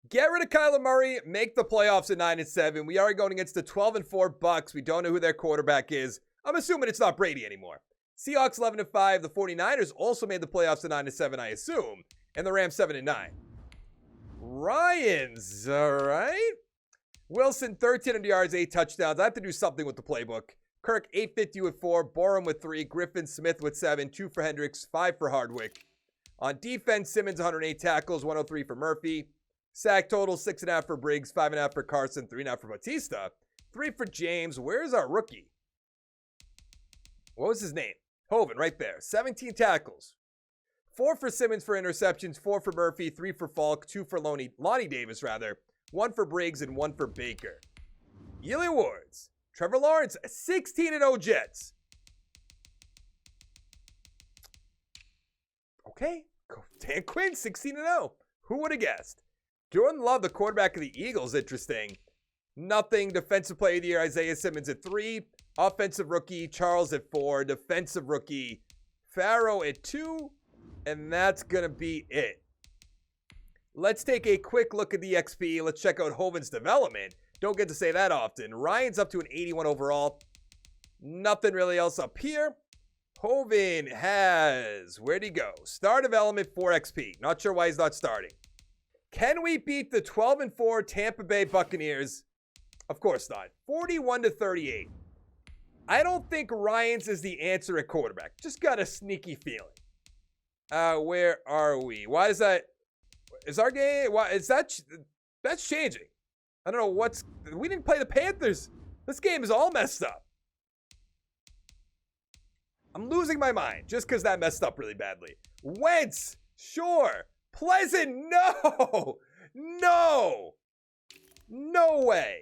Get rid of Kyler Murray, make the playoffs at 9-7. We are going against the 12-4 Bucks. We don't know who their quarterback is. I'm assuming it's not Brady anymore. Seahawks 11-5. The 49ers also made the playoffs at 9-7, I assume. And the Rams 7-9. Ryans, all right. Wilson, 1,300 yards, 8 touchdowns. I have to do something with the playbook. Kirk, 850 with 4. Borum with 3. Griffin, Smith with 7. 2 for Hendricks, 5 for Hardwick. On defense, Simmons, 108 tackles, 103 for Murphy. Sack total, 6.5 for Briggs, 5.5 for Carson, 3.5 for Batista. 3 for James. Where's our rookie? What was his name? Hoven, right there. 17 tackles. 4 for Simmons for interceptions, 4 for Murphy, 3 for Falk, 2 for Lonnie Davis, 1 for Briggs, and 1 for Baker. Yearly awards. Trevor Lawrence, 16-0 Jets. Okay. Dan Quinn, 16-0. Who would have guessed? Jordan Love, the quarterback of the Eagles, interesting. Nothing. Defensive player of the year, Isaiah Simmons at 3. Offensive rookie, Charles at 4. Defensive rookie, Farrow at 2. And that's going to be it. Let's take a quick look at the XP. Let's check out Hoven's development. Don't get to say that often. Ryan's up to an 81 overall. Nothing really else up here. Hoven has, where'd he go? Star development, 4 XP. Not sure why he's not starting. Can we beat the 12-4 Tampa Bay Buccaneers? Of course not. 41-38. I don't think Ryans is the answer at quarterback. Just got a sneaky feeling. Where are we? Why is that? Is our game? Why is that? That's changing. I don't know we didn't play the Panthers. This game is all messed up. I'm losing my mind just because that messed up really badly. Wentz, sure. Pleasant, no. No. No way.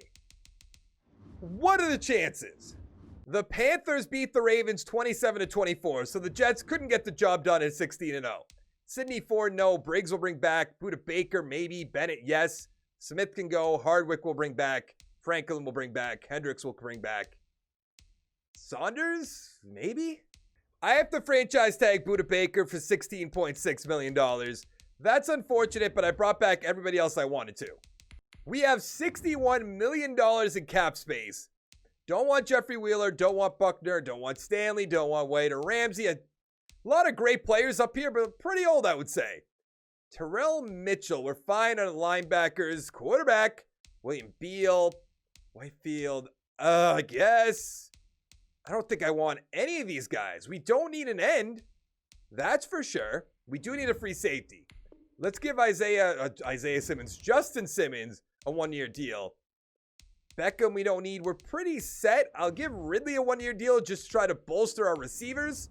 What are the chances? The Panthers beat the Ravens 27-24, so the Jets couldn't get the job done at 16-0. Sidney Ford, no. Briggs will bring back. Buda Baker, maybe. Bennett, yes. Smith can go. Hardwick will bring back. Franklin will bring back. Hendricks will bring back. Saunders, maybe? I have to franchise tag Buda Baker for $16.6 million. That's unfortunate, but I brought back everybody else I wanted to. We have $61 million in cap space. Don't want Jeffrey Wheeler, don't want Buckner, don't want Stanley, don't want Wade or Ramsey. A lot of great players up here, but pretty old, I would say. Terrell Mitchell, we're fine on linebackers. Quarterback, William Beal, Whitefield, I guess. I don't think I want any of these guys. We don't need an end. That's for sure. We do need a free safety. Let's give Isaiah Simmons, Justin Simmons, a 1-year deal. Beckham, we don't need. We're pretty set. I'll give Ridley a 1-year deal just to try to bolster our receivers.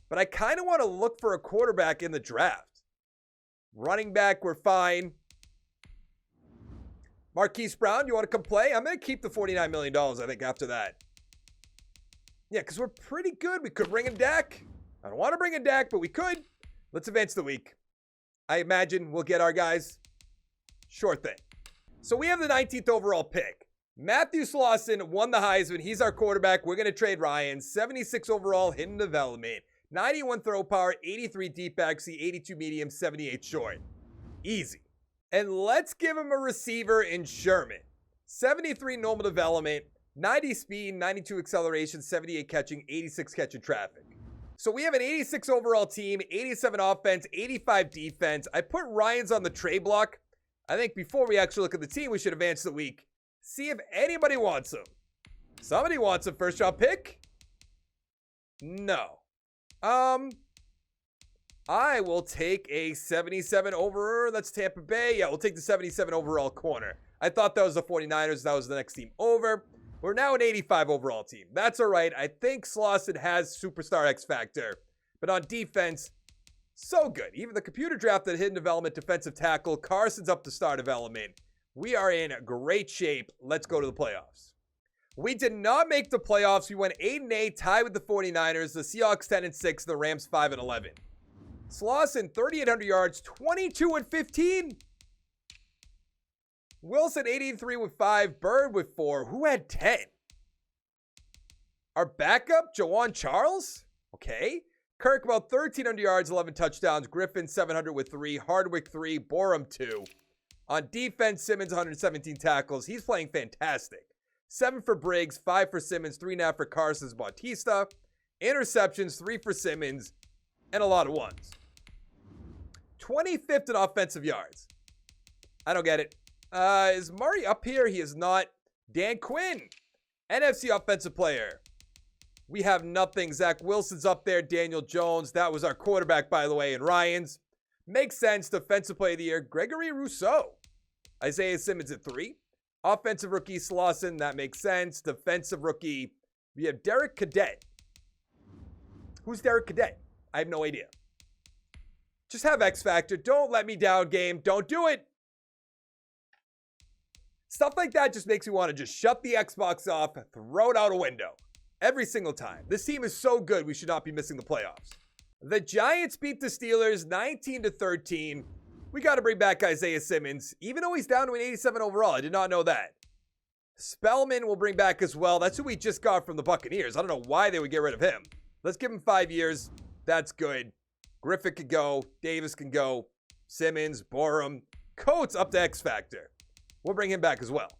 But I kind of want to look for a quarterback in the draft. Running back, we're fine. Marquise Brown, you want to come play? I'm going to keep the $49 million, I think, after that. Yeah, because we're pretty good. We could bring in Dak. I don't want to bring in Dak, but we could. Let's advance the week. I imagine we'll get our guys. Sure thing. So we have the 19th overall pick. Matthew Slauson won the Heisman. He's our quarterback. We're going to trade Ryan. 76 overall, hidden development. 91 throw power, 83 deep accuracy, 82 medium, 78 short. Easy. And let's give him a receiver in Sherman. 73 normal development, 90 speed, 92 acceleration, 78 catching, 86 catching traffic. So we have an 86 overall team, 87 offense, 85 defense. I put Ryans on the trade block. I think before we actually look at the team, we should advance the week. See if anybody wants him. Somebody wants a first round pick? No. I will take a 77 over. That's Tampa Bay. Yeah, we'll take the 77 overall corner. I thought that was the 49ers. That was the next team over. We're now an 85 overall team. That's all right. I think Slauson has superstar X factor. But on defense, so good. Even the computer drafted hidden development defensive tackle. Carson's up to star development. We are in great shape. Let's go to the playoffs. We did not make the playoffs. We went 8-8, tied with the 49ers. The Seahawks 10-6, the Rams 5-11. Slauson 3,800 yards, 22-15. Wilson 83 with 5, Bird with 4. Who had 10? Our backup, Jawan Charles? Okay. Kirk about 1,300 yards, 11 touchdowns. Griffin 700 with 3, Hardwick 3, Borum 2. On defense, Simmons 117 tackles. He's playing fantastic. 7 for Briggs, 5 for Simmons, 3.5 for Carson's Bautista. Interceptions, 3 for Simmons, and a lot of ones. 25th in offensive yards. I don't get it. Is Murray up here? He is not. Dan Quinn, NFC offensive player. We have nothing. Zach Wilson's up there. Daniel Jones. That was our quarterback, by the way, and Ryan's. Makes sense. Defensive player of the year, Gregory Rousseau. Isaiah Simmons at 3. Offensive rookie, Slauson. That makes sense. Defensive rookie, we have Derek Cadet. Who's Derek Cadet? I have no idea. Just have X Factor. Don't let me down, game. Don't do it. Stuff like that just makes me want to just shut the Xbox off, throw it out a window. Every single time. This team is so good, we should not be missing the playoffs. The Giants beat the Steelers 19-13. We got to bring back Isaiah Simmons, even though he's down to an 87 overall. I did not know that. Spellman will bring back as well. That's who we just got from the Buccaneers. I don't know why they would get rid of him. Let's give him 5 years. That's good. Griffith can go. Davis can go. Simmons, Borum. Coates up to X Factor. We'll bring him back as well.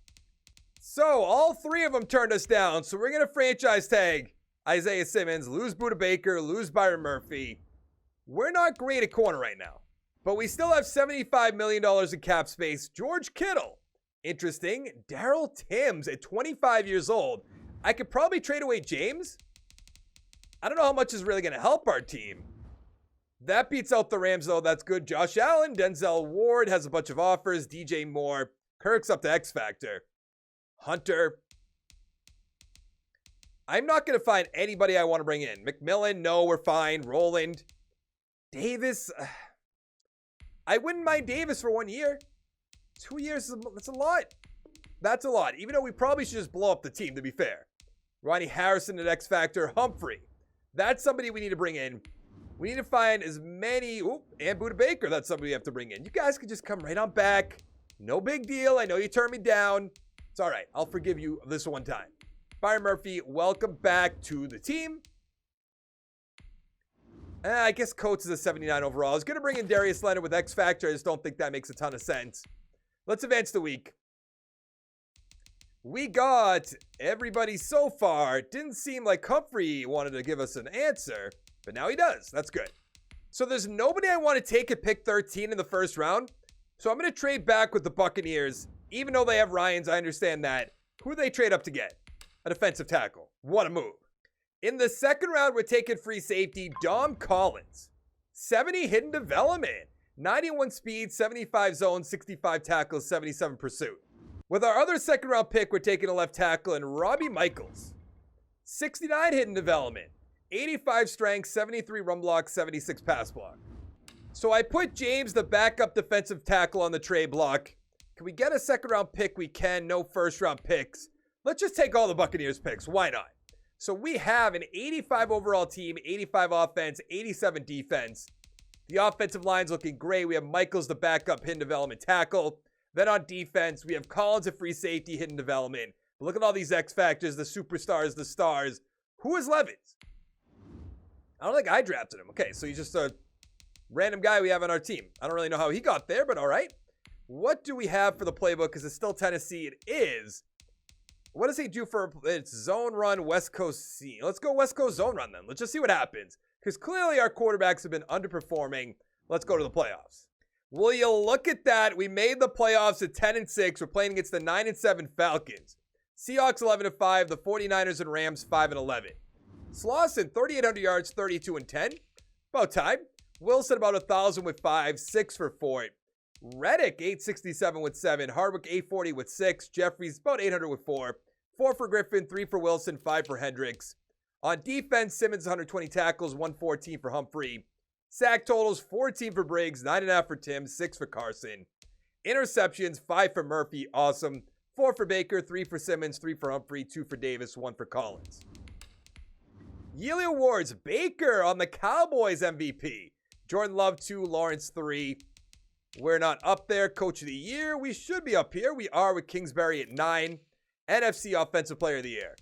So, all 3 of them turned us down. So, we're going to franchise tag Isaiah Simmons, lose Budda Baker, lose Byron Murphy. We're not great at corner right now. But we still have $75 million in cap space. George Kittle. Interesting. Darrell Timms at 25 years old. I could probably trade away James. I don't know how much is really going to help our team. That beats out the Rams, though. That's good. Josh Allen, Denzel Ward has a bunch of offers. DJ Moore. Kirk's up to X Factor. Hunter. I'm not going to find anybody I want to bring in. McMillan, no, we're fine. Roland. Davis. I wouldn't mind Davis for 1 year. 2 years, that's a lot. That's a lot. Even though we probably should just blow up the team, to be fair. Ronnie Harrison at X Factor. Humphrey. That's somebody we need to bring in. We need to find as many. And Budda Baker, that's somebody we have to bring in. You guys can just come right on back. No big deal. I know you turned me down. It's all right. I'll forgive you this one time. Byron Murphy, welcome back to the team. I guess Coates is a 79 overall. I was going to bring in Darius Leonard with X Factor. I just don't think that makes a ton of sense. Let's advance the week. We got everybody so far. It didn't seem like Humphrey wanted to give us an answer, but now he does. That's good. So there's nobody I want to take at pick 13 in the first round. So I'm going to trade back with the Buccaneers. Even though they have Ryans, I understand that. Who do they trade up to get? A defensive tackle. What a move. In the second round, we're taking free safety, Dom Collins. 70 hidden development. 91 speed, 75 zone, 65 tackles, 77 pursuit. With our other second round pick, we're taking a left tackle and Robbie Michaels. 69 hidden development. 85 strength, 73 run block, 76 pass block. So I put James, the backup defensive tackle, on the trade block. Can we get a second round pick? We can. No first round picks. Let's just take all the Buccaneers picks. Why not? So we have an 85 overall team, 85 offense, 87 defense. The offensive line's looking great. We have Michaels, the backup hidden development tackle. Then on defense, we have Collins at free safety, hidden development. But look at all these X factors, the superstars, the stars. Who is Levis? I don't think I drafted him. Okay, so he's just a random guy we have on our team. I don't really know how he got there, but all right. What do we have for the playbook? Because it's still Tennessee. It is. What does he do for its zone run, West Coast scene? Let's go West Coast zone run then. Let's just see what happens. Because clearly our quarterbacks have been underperforming. Let's go to the playoffs. Will you look at that? We made the playoffs at 10-6. We're playing against the 9-7 Falcons. Seahawks 11-5. The 49ers and Rams 5-11. Slauson 3,800 yards, 32-10. About time. Wilson about 1,000 with 5, 6 for 4. Reddick 867 with 7. Hardwick 840 with 6. Jeffries about 800 with 4. 4 for Griffin, 3 for Wilson, 5 for Hendricks. On defense, Simmons 120 tackles, 114 for Humphrey. Sack totals, 14 for Briggs, 9.5 for Tim, 6 for Carson. Interceptions, 5 for Murphy, awesome. 4 for Baker, 3 for Simmons, 3 for Humphrey, 2 for Davis, 1 for Collins. Yearly awards, Baker on the Cowboys MVP. Jordan Love 2, Lawrence 3. We're not up there. Coach of the Year, we should be up here. We are with Kingsbury at 9. NFC Offensive Player of the Year.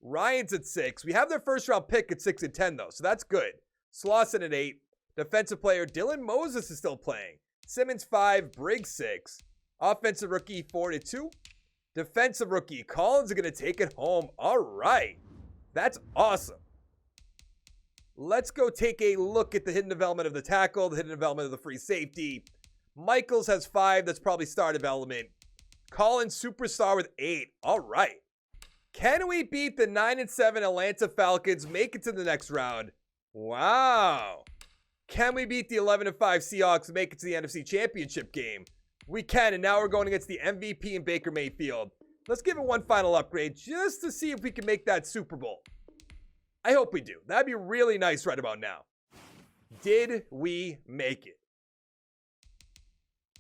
Ryan's at 6. We have their first round pick at 6 and 10 though, so that's good. Slauson at 8. Defensive player Dylan Moses is still playing. Simmons 5, Briggs 6. Offensive rookie 4-2. Defensive rookie Collins is going to take it home. All right. That's awesome. Let's go take a look at the hidden development of the tackle, the hidden development of the free safety. Michaels has 5. That's probably star development. Collins superstar with 8. All right. Can we beat the 9-7 Atlanta Falcons, make it to the next round? Wow. Can we beat the 11-5 Seahawks, make it to the NFC Championship game? We can, and now we're going against the MVP and Baker Mayfield. Let's give it one final upgrade just to see if we can make that Super Bowl. I hope we do. That'd be really nice right about now. Did we make it?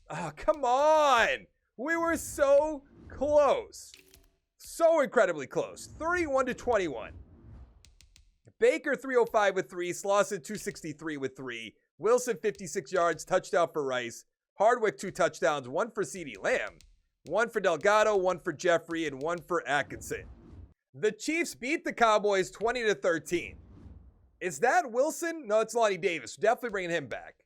Oh, come on. We were so close. So incredibly close. 31-21. Baker 305 with 3. Slauson 263 with 3. Wilson 56 yards. Touchdown for Rice. Hardwick 2 touchdowns. 1 for CeeDee Lamb. 1 for Delgado. 1 for Jeffrey. And 1 for Atkinson. The Chiefs beat the Cowboys 20-13. Is that Wilson? No, it's Lonnie Davis. Definitely bringing him back.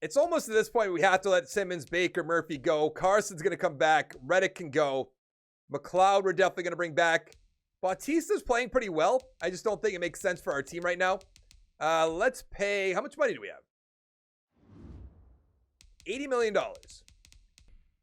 It's almost to this point we have to let Simmons, Baker, Murphy go. Carson's going to come back. Reddick can go. McLeod we're definitely going to bring back. Bautista's playing pretty well. I just don't think it makes sense for our team right now. Let's pay... How much money do we have? $80 million.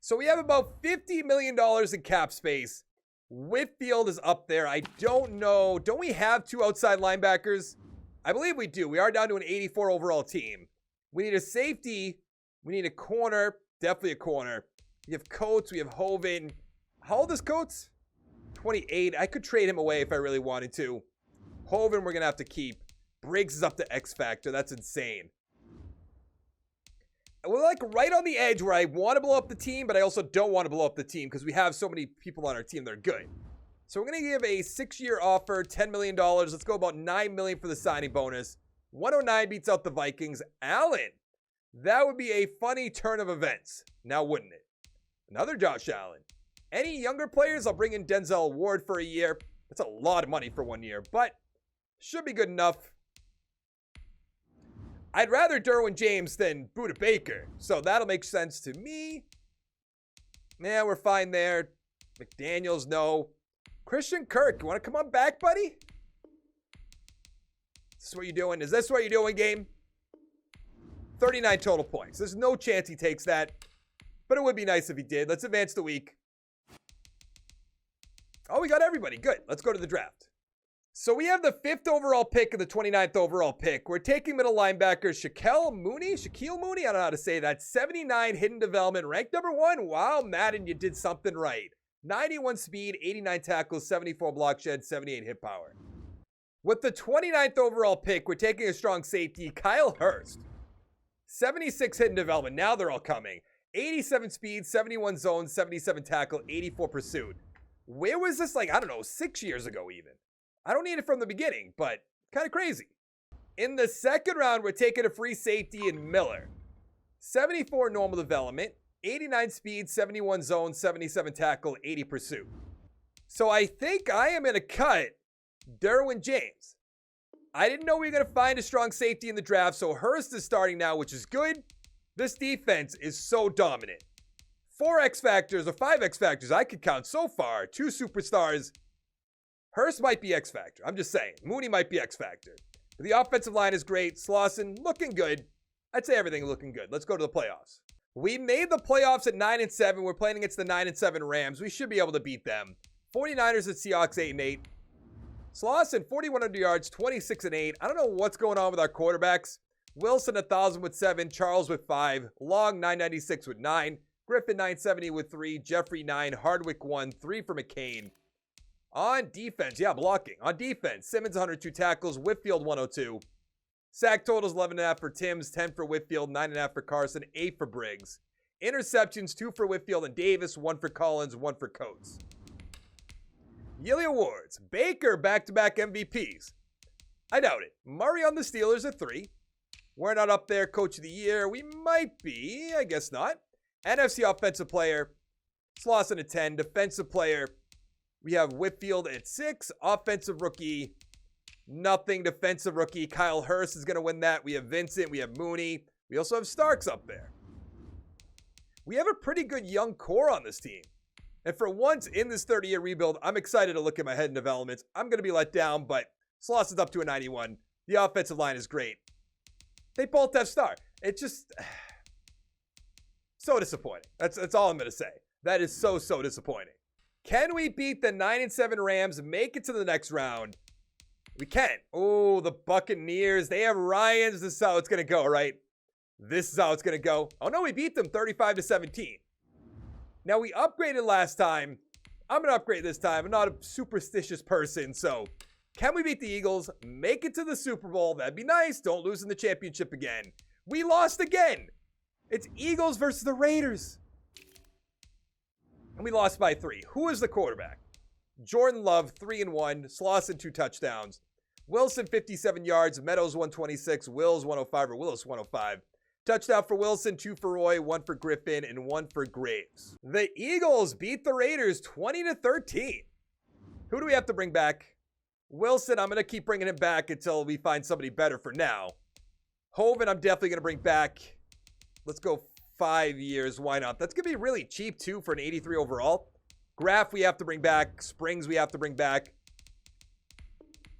So we have about $50 million in cap space. Whitfield is up there. I don't know. Don't we have 2 outside linebackers? I believe we do. We are down to an 84 overall team. We need a safety. We need a corner. Definitely a corner. We have Coates. We have Hovind. How old is Coates? 28. I could trade him away if I really wanted to. Hovind we're going to have to keep. Briggs is up to X Factor. That's insane. We're like right on the edge where I want to blow up the team, but I also don't want to blow up the team because we have so many people on our team that are good. So we're going to give a 6-year offer, $10 million. Let's go about $9 million for the signing bonus. 109 beats out the Vikings. Allen. That would be a funny turn of events. Now, wouldn't it? Another Josh Allen. Any younger players, I'll bring in Denzel Ward for a year. That's a lot of money for 1 year, but should be good enough. I'd rather Derwin James than Budda Baker, so that'll make sense to me. Yeah, we're fine there. McDaniels, no. Christian Kirk, you want to come on back, buddy? Is this what you're doing? Is this what you're doing, game? 39 total points. There's no chance he takes that, but it would be nice if he did. Let's advance the week. Oh, we got everybody. Good. Let's go to the draft. So we have the 5th overall pick and the 29th overall pick. We're taking middle linebacker Shaquille Mooney. I don't know how to say that. 79 hidden development, ranked number 1. Wow, Madden, you did something right. 91 speed, 89 tackles, 74 block shed, 78 hit power. With the 29th overall pick, we're taking a strong safety, Kyle Hurst. 76 hidden development. Now they're all coming. 87 speed, 71 zone, 77 tackle, 84 pursuit. Where was this, like, I don't know, 6 years ago even? I don't need it from the beginning, but kind of crazy. In the 2nd round, we're taking a free safety in Miller. 74 normal development, 89 speed, 71 zone, 77 tackle, 80 pursuit. So I think I am going to cut Derwin James. I didn't know we were going to find a strong safety in the draft, so Hurst is starting now, which is good. This defense is so dominant. 4 X Factors or 5 X Factors I could count so far. 2 superstars. Hurst might be X Factor. I'm just saying. Mooney might be X Factor. But the offensive line is great. Slauson looking good. I'd say everything looking good. Let's go to the playoffs. We made the playoffs at 9-7. We're playing against the 9-7 Rams. We should be able to beat them. 49ers at Seahawks 8-8. Slauson 4,100 yards, 26-8. I don't know what's going on with our quarterbacks. Wilson 1,000 with 7. Charles with 5. Long 996 with 9. Griffin 970 with 3. Jeffrey 9. Hardwick 1. 3 for McCain. On defense, yeah, blocking. On defense, Simmons 102 tackles. Whitfield 102. Sack totals 11.5 for Timms. 10 for Whitfield. 9.5 for Carson. 8 for Briggs. Interceptions 2 for Whitfield and Davis. 1 for Collins. 1 for Coates. Yearly awards. Baker back-to-back MVPs. I doubt it. Murray on the Steelers at 3. We're not up there. Coach of the year. We might be. I guess not. NFC offensive player. Slauson at 10. Defensive player. We have Whitfield at 6. Offensive rookie. Nothing. Defensive rookie. Kyle Hurst is going to win that. We have Vincent. We have Mooney. We also have Starks up there. We have a pretty good young core on this team. And for once in this 30-year rebuild, I'm excited to look at my head in developments. I'm going to be let down, but Sloss is up to a 91. The offensive line is great. They both have star. It's just so disappointing. That's all I'm going to say. That is so disappointing. Can we beat the 9-7 Rams, make it to the next round? We can. Oh, the Buccaneers. They have Ryans. This is how it's going to go, right? This is how it's going to go. Oh, no, we beat them 35-17. Now, we upgraded last time. I'm going to upgrade this time. I'm not a superstitious person, so can we beat the Eagles, make it to the Super Bowl? That'd be nice. Don't lose in the championship again. We lost again. It's Eagles versus the Raiders. And we lost by 3. Who is the quarterback? Jordan Love, 3-1. Slauson, 2 touchdowns. Wilson, 57 yards. Meadows, 126. Wills, 105. Or Willis, 105. Touchdown for Wilson, 2 for Roy, 1 for Griffin, and 1 for Graves. The Eagles beat the Raiders 20-13. Who do we have to bring back? Wilson, I'm going to keep bringing him back until we find somebody better for now. Hovind, I'm definitely going to bring back. Let's go 5 years. Why not? That's going to be really cheap, too, for an 83 overall. Graf, we have to bring back. Springs, we have to bring back.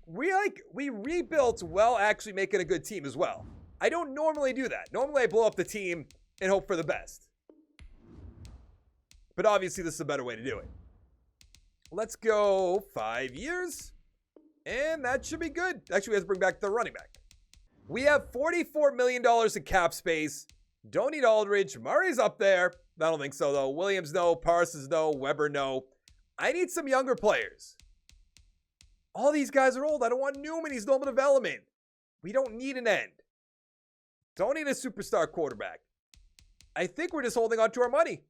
We rebuilt while actually making a good team as well. I don't normally do that. Normally, I blow up the team and hope for the best. But obviously, this is a better way to do it. Let's go 5 years. And that should be good. Actually, we have to bring back the running back. We have $44 million in cap space. Don't need Aldridge. Murray's up there. I don't think so, though. Williams, no. Parsons, no. Weber, no. I need some younger players. All these guys are old. I don't want Newman. He's normal development. We don't need an end. Don't need a superstar quarterback. I think we're just holding on to our money.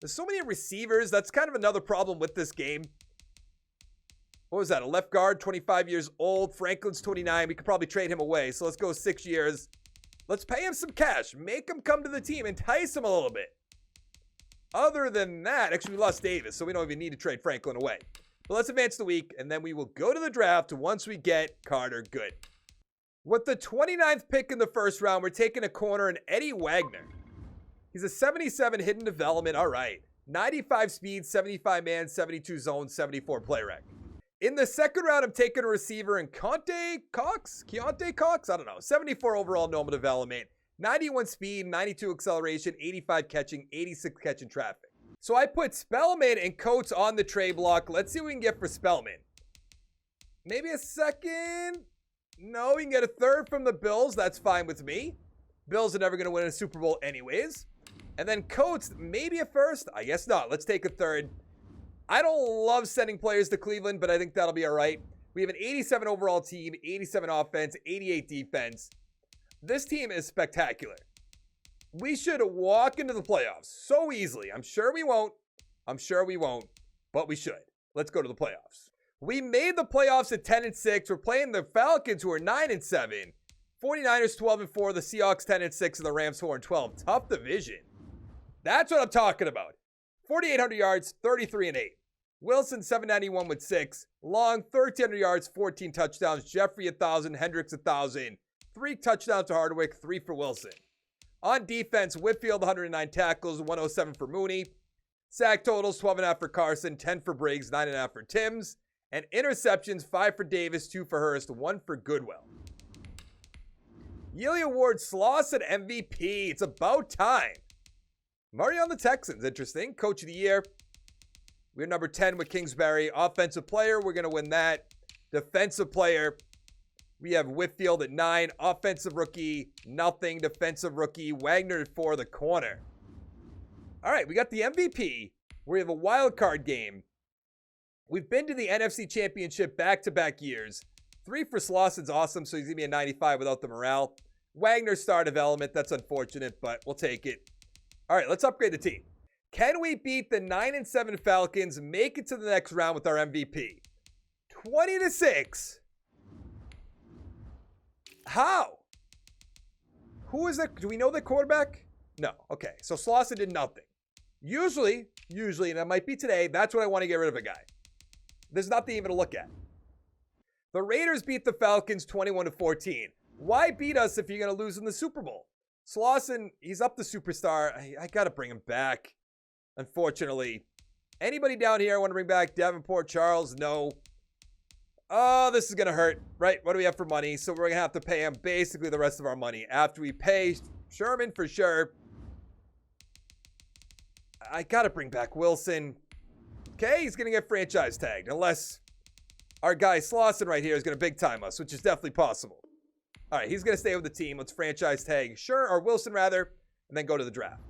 There's so many receivers. That's kind of another problem with this game. What was that? A left guard, 25 years old. Franklin's 29. We could probably trade him away. So let's go 6 years. Let's pay him some cash. Make him come to the team. Entice him a little bit. Other than that, actually, we lost Davis, so we don't even need to trade Franklin away. But let's advance the week, and then we will go to the draft once we get Carter good. With the 29th pick in the first round, we're taking a corner in Eddie Wagner. He's a 77 hidden development. All right. 95 speed, 75 man, 72 zone, 74 play rec. In the second round, I'm taking a receiver in Keontae Cox? I don't know. 74 overall normal development, 91 speed, 92 acceleration, 85 catching, 86 catching traffic. So I put Spellman and Coates on the trade block. Let's see what we can get for Spellman. Maybe a second. No, we can get a third from the Bills. That's fine with me. Bills are never going to win a Super Bowl anyways. And then Coates, maybe a first. I guess not. Let's take a third. I don't love sending players to Cleveland, but I think that'll be all right. We have an 87 overall team, 87 offense, 88 defense. This team is spectacular. We should walk into the playoffs so easily. I'm sure we won't, but we should. Let's go to the playoffs. We made the playoffs at 10-6. We're playing the Falcons, who are 9-7. 49ers 12-4. The Seahawks 10-6, and the Rams 4-12. Tough division. That's what I'm talking about. 4,800 yards, 33-8. Wilson 791 with 6. Long 1,300 yards, 14 touchdowns. Jeffrey 1,000. Hendricks 1,000. 3 touchdowns to Hardwick, 3 for Wilson. On defense, Whitfield 109 tackles, 107 for Mooney. Sack totals 12.5 for Carson, 10 for Briggs, 9.5 for Timms. And interceptions, 5 for Davis, 2 for Hurst, 1 for Goodwill. Yearly award, Slauson MVP. It's about time. Murray on the Texans, interesting. Coach of the year. We're number 10 with Kingsbury. Offensive player, we're going to win that. Defensive player, we have Whitfield at 9. Offensive rookie, nothing. Defensive rookie, Wagner at 4, the corner. All right, we got the MVP. We have a wild card game. We've been to the NFC Championship back-to-back years. 3 for Slosson's awesome, so he's going to be a 95 without the morale. Wagner star development. That's unfortunate, but we'll take it. All right, let's upgrade the team. Can we beat the 9-7 Falcons, make it to the next round with our MVP? 20-6. How? Who is that? Do we know the quarterback? No. Okay, so Slosson did nothing. Usually, and that might be today, that's when I want to get rid of a guy. There's nothing even to look at. The Raiders beat the Falcons 21-14. Why beat us if you're going to lose in the Super Bowl? Slosson, he's up the superstar. I got to bring him back, unfortunately. Anybody down here I want to bring back? Davenport, Charles? No. Oh, this is going to hurt, right? What do we have for money? So we're going to have to pay him basically the rest of our money. After we pay Sherman for sure. I got to bring back Wilson. Okay, he's going to get franchise tagged unless our guy Slosson right here is going to big time us, which is definitely possible. All right, he's going to stay with the team. Let's franchise tag Wilson rather, and then go to the draft.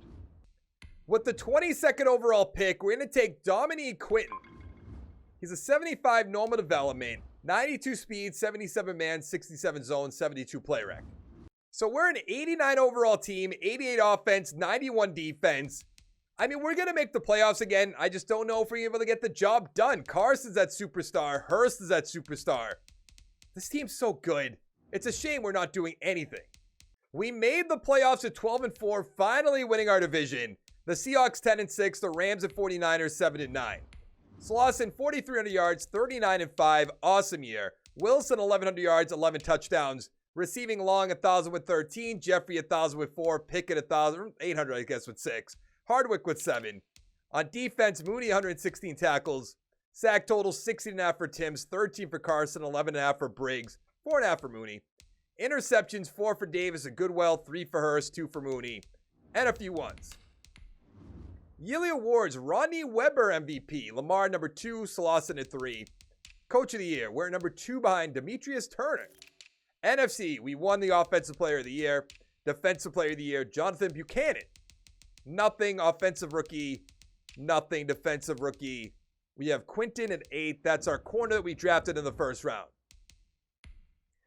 With the 22nd overall pick, we're going to take Dominique Quinton. He's a 75 normal development, 92 speed, 77 man, 67 zone, 72 play rec. So we're an 89 overall team, 88 offense, 91 defense. I mean, we're going to make the playoffs again. I just don't know if we're able to get the job done. Carson's that superstar. Hurst is that superstar. This team's so good. It's a shame we're not doing anything. We made the playoffs at 12-4, finally winning our division. The Seahawks 10-6, the Rams at 49ers 7-9. Slosson 4,300 yards, 39-5, awesome year. Wilson 1,100 yards, 11 touchdowns. Receiving Long 1,000 with 13, Jeffrey 1,000 with 4, Pickett 1,000, 800 I guess with 6. Hardwick with 7. On defense, Mooney 116 tackles. Sack total 16.5 for Timms, 13 for Carson, 11.5 for Briggs, 4.5 for Mooney. Interceptions 4 for Davis and Goodwell, 3 for Hurst, 2 for Mooney, and a few ones. Yearly awards: Rodney Weber MVP, Lamar number 2, Slosson at 3. Coach of the year, we're number 2 behind Demetrius Turner. NFC, we won the Offensive Player of the Year. Defensive Player of the Year, Jonathan Buchanan. Nothing offensive rookie, nothing defensive rookie. We have Quinton at 8. That's our corner that we drafted in the first round.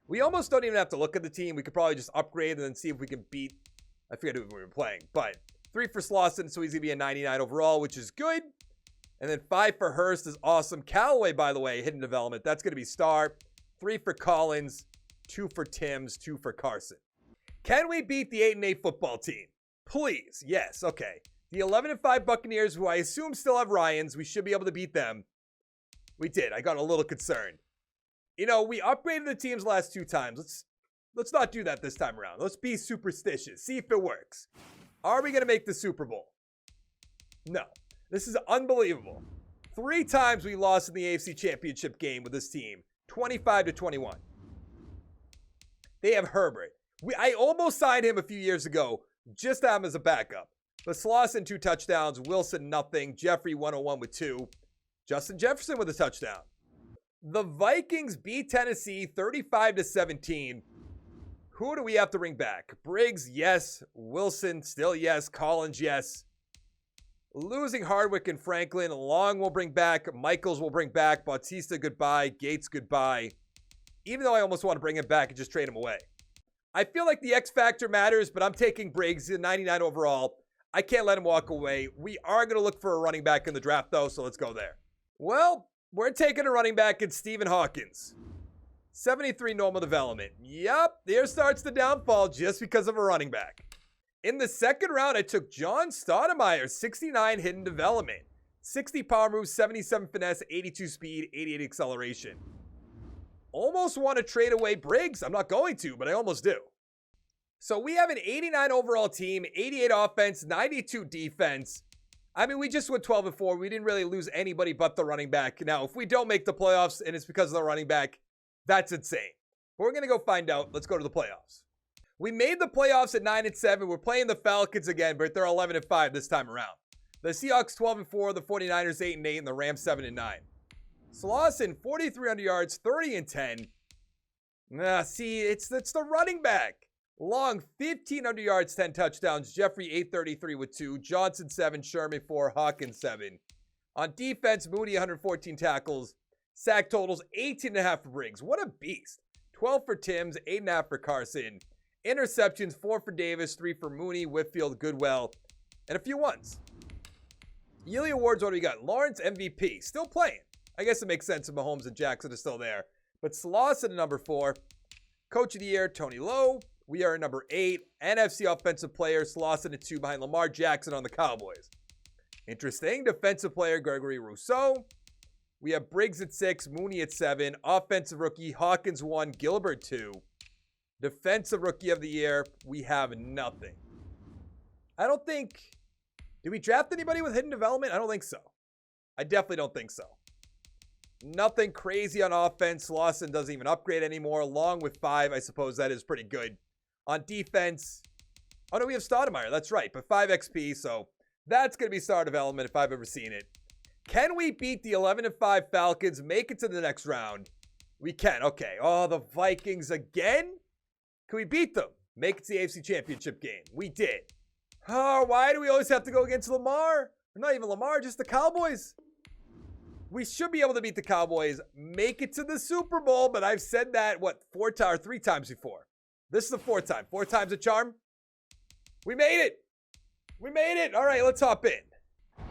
We almost don't even have to look at the team. We could probably just upgrade and then see if we can beat, I forget who we were playing, but 3 for Slosson, so he's going to be a 99 overall, which is good. And then 5 for Hurst is awesome. Callaway, by the way, hidden development. That's going to be star. 3 for Collins, 2 for Timms, 2 for Carson. Can we beat the 8-8 football team? Please. Yes. Okay. The 11-5 Buccaneers, who I assume still have Ryans, we should be able to beat them. We did. I got a little concerned. You know, we upgraded the teams last 2 times. Let's not do that this time around. Let's be superstitious. See if it works. Are we going to make the Super Bowl? No. This is unbelievable. 3 times we lost in the AFC Championship game with this team. 25-21. They have Herbert. I almost signed him a few years ago just to have him as a backup. But Slosson 2 touchdowns. Wilson nothing. Jeffrey 101 with 2. Justin Jefferson with a touchdown. The Vikings beat Tennessee 35-17. Who do we have to bring back? Briggs, yes. Wilson, still yes. Collins, yes. Losing Hardwick and Franklin. Long will bring back. Michaels will bring back. Bautista, goodbye. Gates, goodbye. Even though I almost want to bring him back and just trade him away. I feel like the X factor matters, but I'm taking Briggs, 99 overall. I can't let him walk away. We are going to look for a running back in the draft, though, so let's go there. Well, we're taking a running back in Stephen Hawkins. 73 normal development. Yup, there starts the downfall just because of a running back. In the second round, I took John Stoudemire, 69 hidden development. 60 power moves, 77 finesse, 82 speed, 88 acceleration. Almost want to trade away Briggs. I'm not going to, but I almost do. So we have an 89 overall team, 88 offense, 92 defense. I mean, we just went 12-4. We didn't really lose anybody but the running back. Now, if we don't make the playoffs and it's because of the running back, that's insane. But we're going to go find out. Let's go to the playoffs. We made the playoffs at 9-7. We're playing the Falcons again, but they're 11-5 this time around. The Seahawks 12-4, the 49ers 8-8, and the Rams 7-9. Slosson 4,300 yards, 30-10. See, it's the running back. Long, 1,500 yards, 10 touchdowns. Jeffrey, 833 with 2. Johnson, 7. Sherman, 4. Hawkins, 7. On defense, Mooney, 114 tackles. Sack totals, 18.5 for Briggs. What a beast. 12 for Timms, 8.5 for Carson. Interceptions, 4 for Davis, 3 for Mooney, Whitfield, Goodwell, and a few ones. Yearly awards, what do we got? Lawrence MVP, still playing. I guess it makes sense if Mahomes and Jackson are still there. But Slauson at number 4. Coach of the Year, Tony Lowe. We are at number 8. NFC Offensive Player, Slauson at 2 behind Lamar Jackson on the Cowboys. Interesting. Defensive Player, Gregory Rousseau. We have Briggs at 6, Mooney at 7. Offensive Rookie, Hawkins 1, Gilbert 2. Defensive Rookie of the Year, we have nothing. I don't think... Did we draft anybody with hidden development? I don't think so. I definitely don't think so. Nothing crazy on offense. Lawson doesn't even upgrade anymore. Long with 5, I suppose that is pretty good. On defense, oh no, we have Stoudemire. That's right, but 5 XP, so that's going to be star development if I've ever seen it. Can we beat the 11-5 Falcons, make it to the next round? We can, okay. Oh, the Vikings again? Can we beat them? Make it to the AFC Championship game. We did. Oh, why do we always have to go against Lamar? Not even Lamar, just the Cowboys. We should be able to beat the Cowboys, make it to the Super Bowl, but I've said that, 3 times before. This is the 4th time. 4 times a charm. We made it. We made it. All right, let's hop in.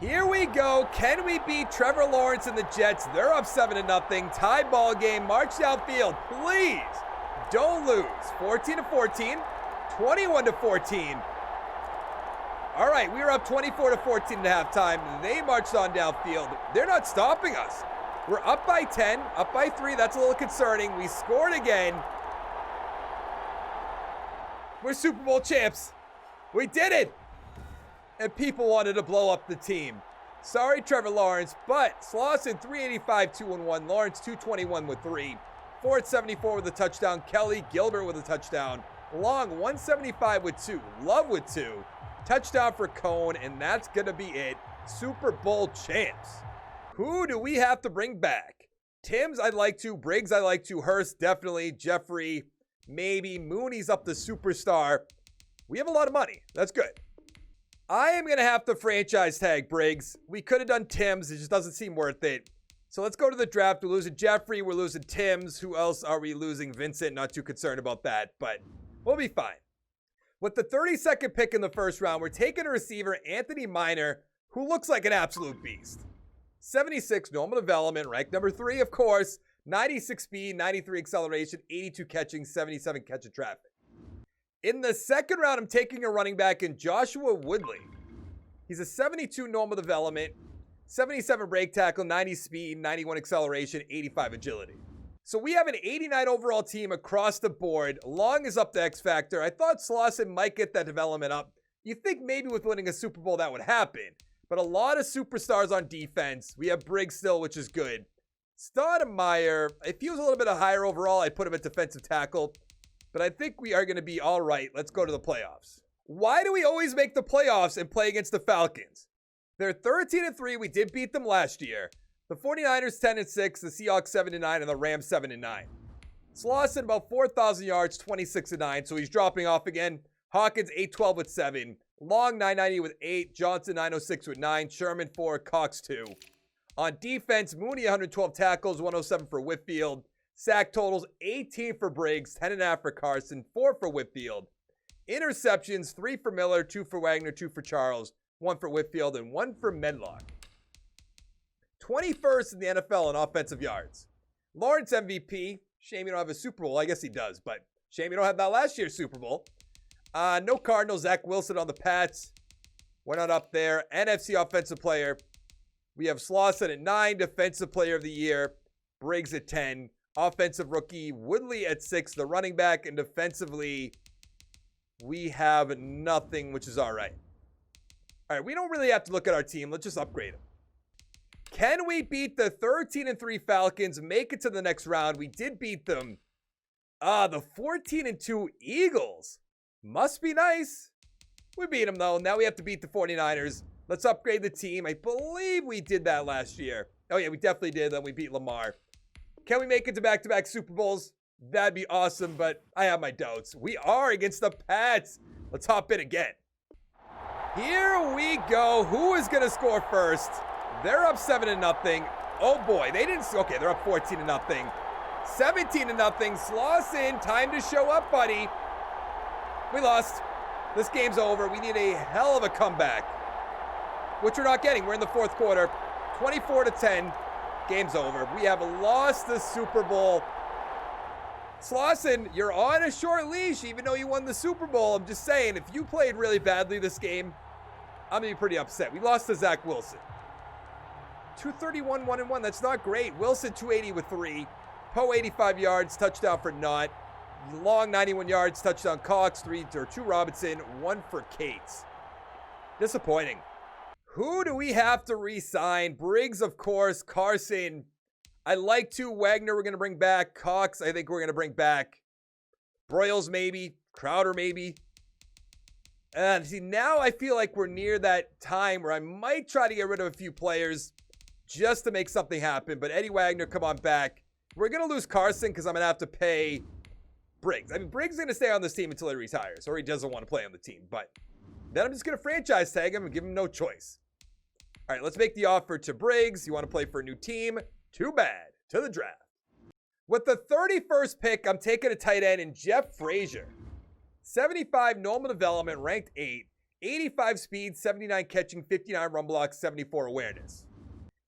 Here we go. Can we beat Trevor Lawrence and the Jets? They're up 7-0. Tie ball game. March downfield. Please don't lose. 14-14. 21-14. All right, we were up 24-14 at halftime. They marched on downfield. They're not stopping us. We're up by 10, up by 3. That's a little concerning. We scored again. We're Super Bowl champs. We did it. And people wanted to blow up the team. Sorry, Trevor Lawrence, but Slauson 385, 2-1. Lawrence 221 with 3. Ford 74 with a touchdown. Kelly Gilbert with a touchdown. Long 175 with 2. Love with 2. Touchdown for Cone, and that's going to be it. Super Bowl champs. Who do we have to bring back? Timms, I'd like to. Briggs, I'd like to. Hurst, definitely. Jeffrey, maybe. Mooney's up the superstar. We have a lot of money. That's good. I am going to have to franchise tag Briggs. We could have done Timms. It just doesn't seem worth it. So let's go to the draft. We're losing Jeffrey. We're losing Timms. Who else are we losing? Vincent. Not too concerned about that, but we'll be fine. With the 32nd pick in the first round, we're taking a receiver, Anthony Miner, who looks like an absolute beast. 76 normal development, ranked number 3, of course. 96 speed, 93 acceleration, 82 catching, 77 catch of traffic. In the second round, I'm taking a running back in Joshua Woodley. He's a 72 normal development, 77 break tackle, 90 speed, 91 acceleration, 85 agility. So we have an 89 overall team across the board. Long is up to X Factor. I thought Slauson might get that development up. You think maybe with winning a Super Bowl that would happen. But a lot of superstars on defense. We have Briggs still, which is good. Stoudemire, if he was a little bit higher overall, I'd put him at defensive tackle. But I think we are going to be all right. Let's go to the playoffs. Why do we always make the playoffs and play against the Falcons? They're 13-3. We did beat them last year. The 49ers 10-6, the Seahawks 7-9, and the Rams 7-9. Slauson about 4,000 yards, 26-9, so he's dropping off again. Hawkins 812 with 7. Long 990 with 8. Johnson 906 with 9. Sherman 4. Cox 2. On defense, Mooney 112 tackles, 107 for Whitfield. Sack totals 18 for Briggs, 10.5 for Carson, 4 for Whitfield. Interceptions 3 for Miller, 2 for Wagner, 2 for Charles, 1 for Whitfield, and 1 for Medlock. 21st in the NFL in offensive yards. Lawrence MVP. Shame you don't have a Super Bowl. I guess he does, but shame you don't have that last year's Super Bowl. No Cardinals. Zach Wilson on the Pats. We're not up there. NFC Offensive Player. We have Slauson at 9. Defensive Player of the Year. Briggs at 10. Offensive Rookie. Woodley at 6. The running back. And defensively, we have nothing, which is all right. All right, we don't really have to look at our team. Let's just upgrade them. Can we beat the 13-3 Falcons, make it to the next round? We did beat them. The 14-2 Eagles. Must be nice. We beat them, though. Now we have to beat the 49ers. Let's upgrade the team. I believe we did that last year. Oh, yeah, we definitely did. Then we beat Lamar. Can we make it to back-to-back Super Bowls? That'd be awesome, but I have my doubts. We are against the Pats. Let's hop in again. Here we go. Who is going to score first? They're up 7-0. Oh boy, they didn't. Okay, they're up 14-0. 17-0. Slauson, time to show up, buddy. We lost. This game's over. We need a hell of a comeback, which we're not getting. We're in the fourth quarter. 24-10. Game's over. We have lost the Super Bowl. Slauson, you're on a short leash even though you won the Super Bowl. I'm just saying, if you played really badly this game, I'm going to be pretty upset. We lost to Zach Wilson. 231, 1-1. That's not great. Wilson, 280 with 3. Poe, 85 yards. Touchdown for Knott. Long, 91 yards. Touchdown Cox. 2 Robinson. 1 for Cates. Disappointing. Who do we have to re-sign? Briggs, of course. Carson. I like to. Wagner we're going to bring back. Cox I think we're going to bring back. Broyles maybe. Crowder maybe. And see, now I feel like we're near that time where I might try to get rid of a few players just to make something happen. But Eddie Wagner, come on back. We're going to lose Carson because I'm going to have to pay Briggs. I mean, Briggs is going to stay on this team until he retires or he doesn't want to play on the team. But then I'm just going to franchise tag him and give him no choice. All right, let's make the offer to Briggs. You want to play for a new team? Too bad. To the draft. With the 31st pick, I'm taking a tight end in Jeff Frazier. 75 normal development, ranked 8. 85 speed, 79 catching, 59 run blocks, 74 awareness.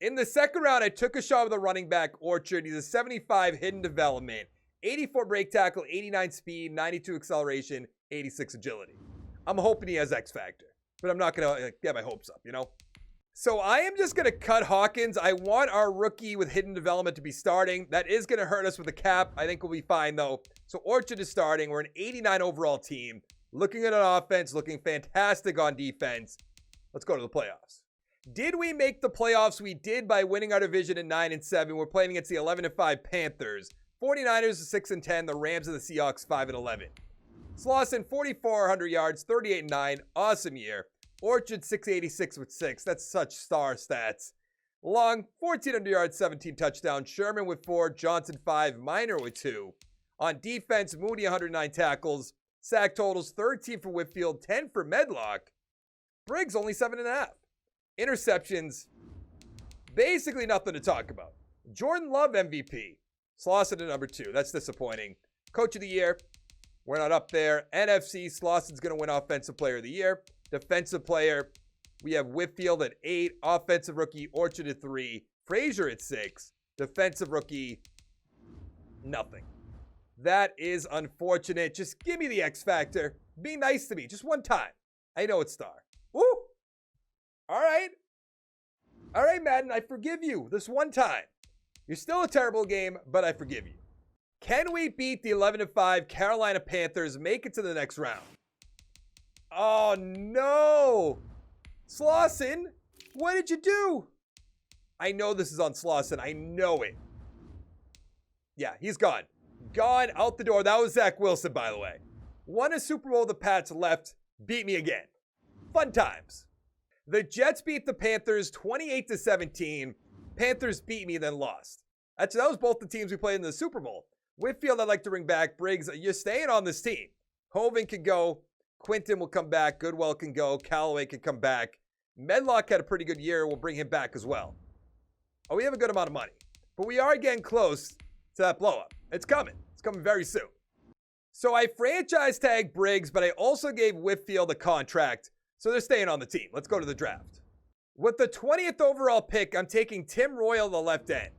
In the second round, I took a shot with a running back, Orchard. He's a 75 hidden development, 84 break tackle, 89 speed, 92 acceleration, 86 agility. I'm hoping he has X factor, but I'm not going to get my hopes up, you know? So I am just going to cut Hawkins. I want our rookie with hidden development to be starting. That is going to hurt us with the cap. I think we'll be fine, though. So Orchard is starting. We're an 89 overall team. Looking at an offense, looking fantastic on defense. Let's go to the playoffs. Did we make the playoffs? We did by winning our division at 9-7. We're playing against the 11-5 Panthers. 49ers are 6-10. The Rams and the Seahawks 5-11. Slauson, 4,400 yards, 38-9. Awesome year. Orchard, 686 with 6. That's such star stats. Long, 1,400 yards, 17 touchdowns. Sherman with 4. Johnson, 5. Minor with 2. On defense, Mooney, 109 tackles. Sack totals, 13 for Whitfield, 10 for Medlock. Briggs, only 7.5. Interceptions, basically nothing to talk about. Jordan Love, MVP. Slauson at number 2. That's disappointing. Coach of the year, we're not up there. NFC, Slauson's going to win Offensive Player of the Year. Defensive player, we have Whitfield at 8. Offensive rookie, Orchard at 3. Frazier at 6. Defensive rookie, nothing. That is unfortunate. Just give me the X factor. Be nice to me. Just one time. I know it's star. Woo! All right. All right, Madden, I forgive you this one time. You're still a terrible game, but I forgive you. Can we beat the 11-5 Carolina Panthers, make it to the next round? Oh, no. Slauson, what did you do? I know this is on Slauson. I know it. Yeah, he's gone. Gone out the door. That was Zach Wilson, by the way. Won a Super Bowl, the Pats left. Beat me again. Fun times. The Jets beat the Panthers 28-17. Panthers beat me, then lost. Actually, that was both the teams we played in the Super Bowl. Whitfield, I'd like to bring back. Briggs, you're staying on this team. Hovind can go. Quinton will come back. Goodwell can go. Callaway can come back. Medlock had a pretty good year. We'll bring him back as well. Oh, we have a good amount of money. But we are getting close to that blow-up. It's coming. It's coming very soon. So I franchise tagged Briggs, but I also gave Whitfield a contract. So they're staying on the team. Let's go to the draft. With the 20th overall pick, I'm taking Tim Royal, the left end.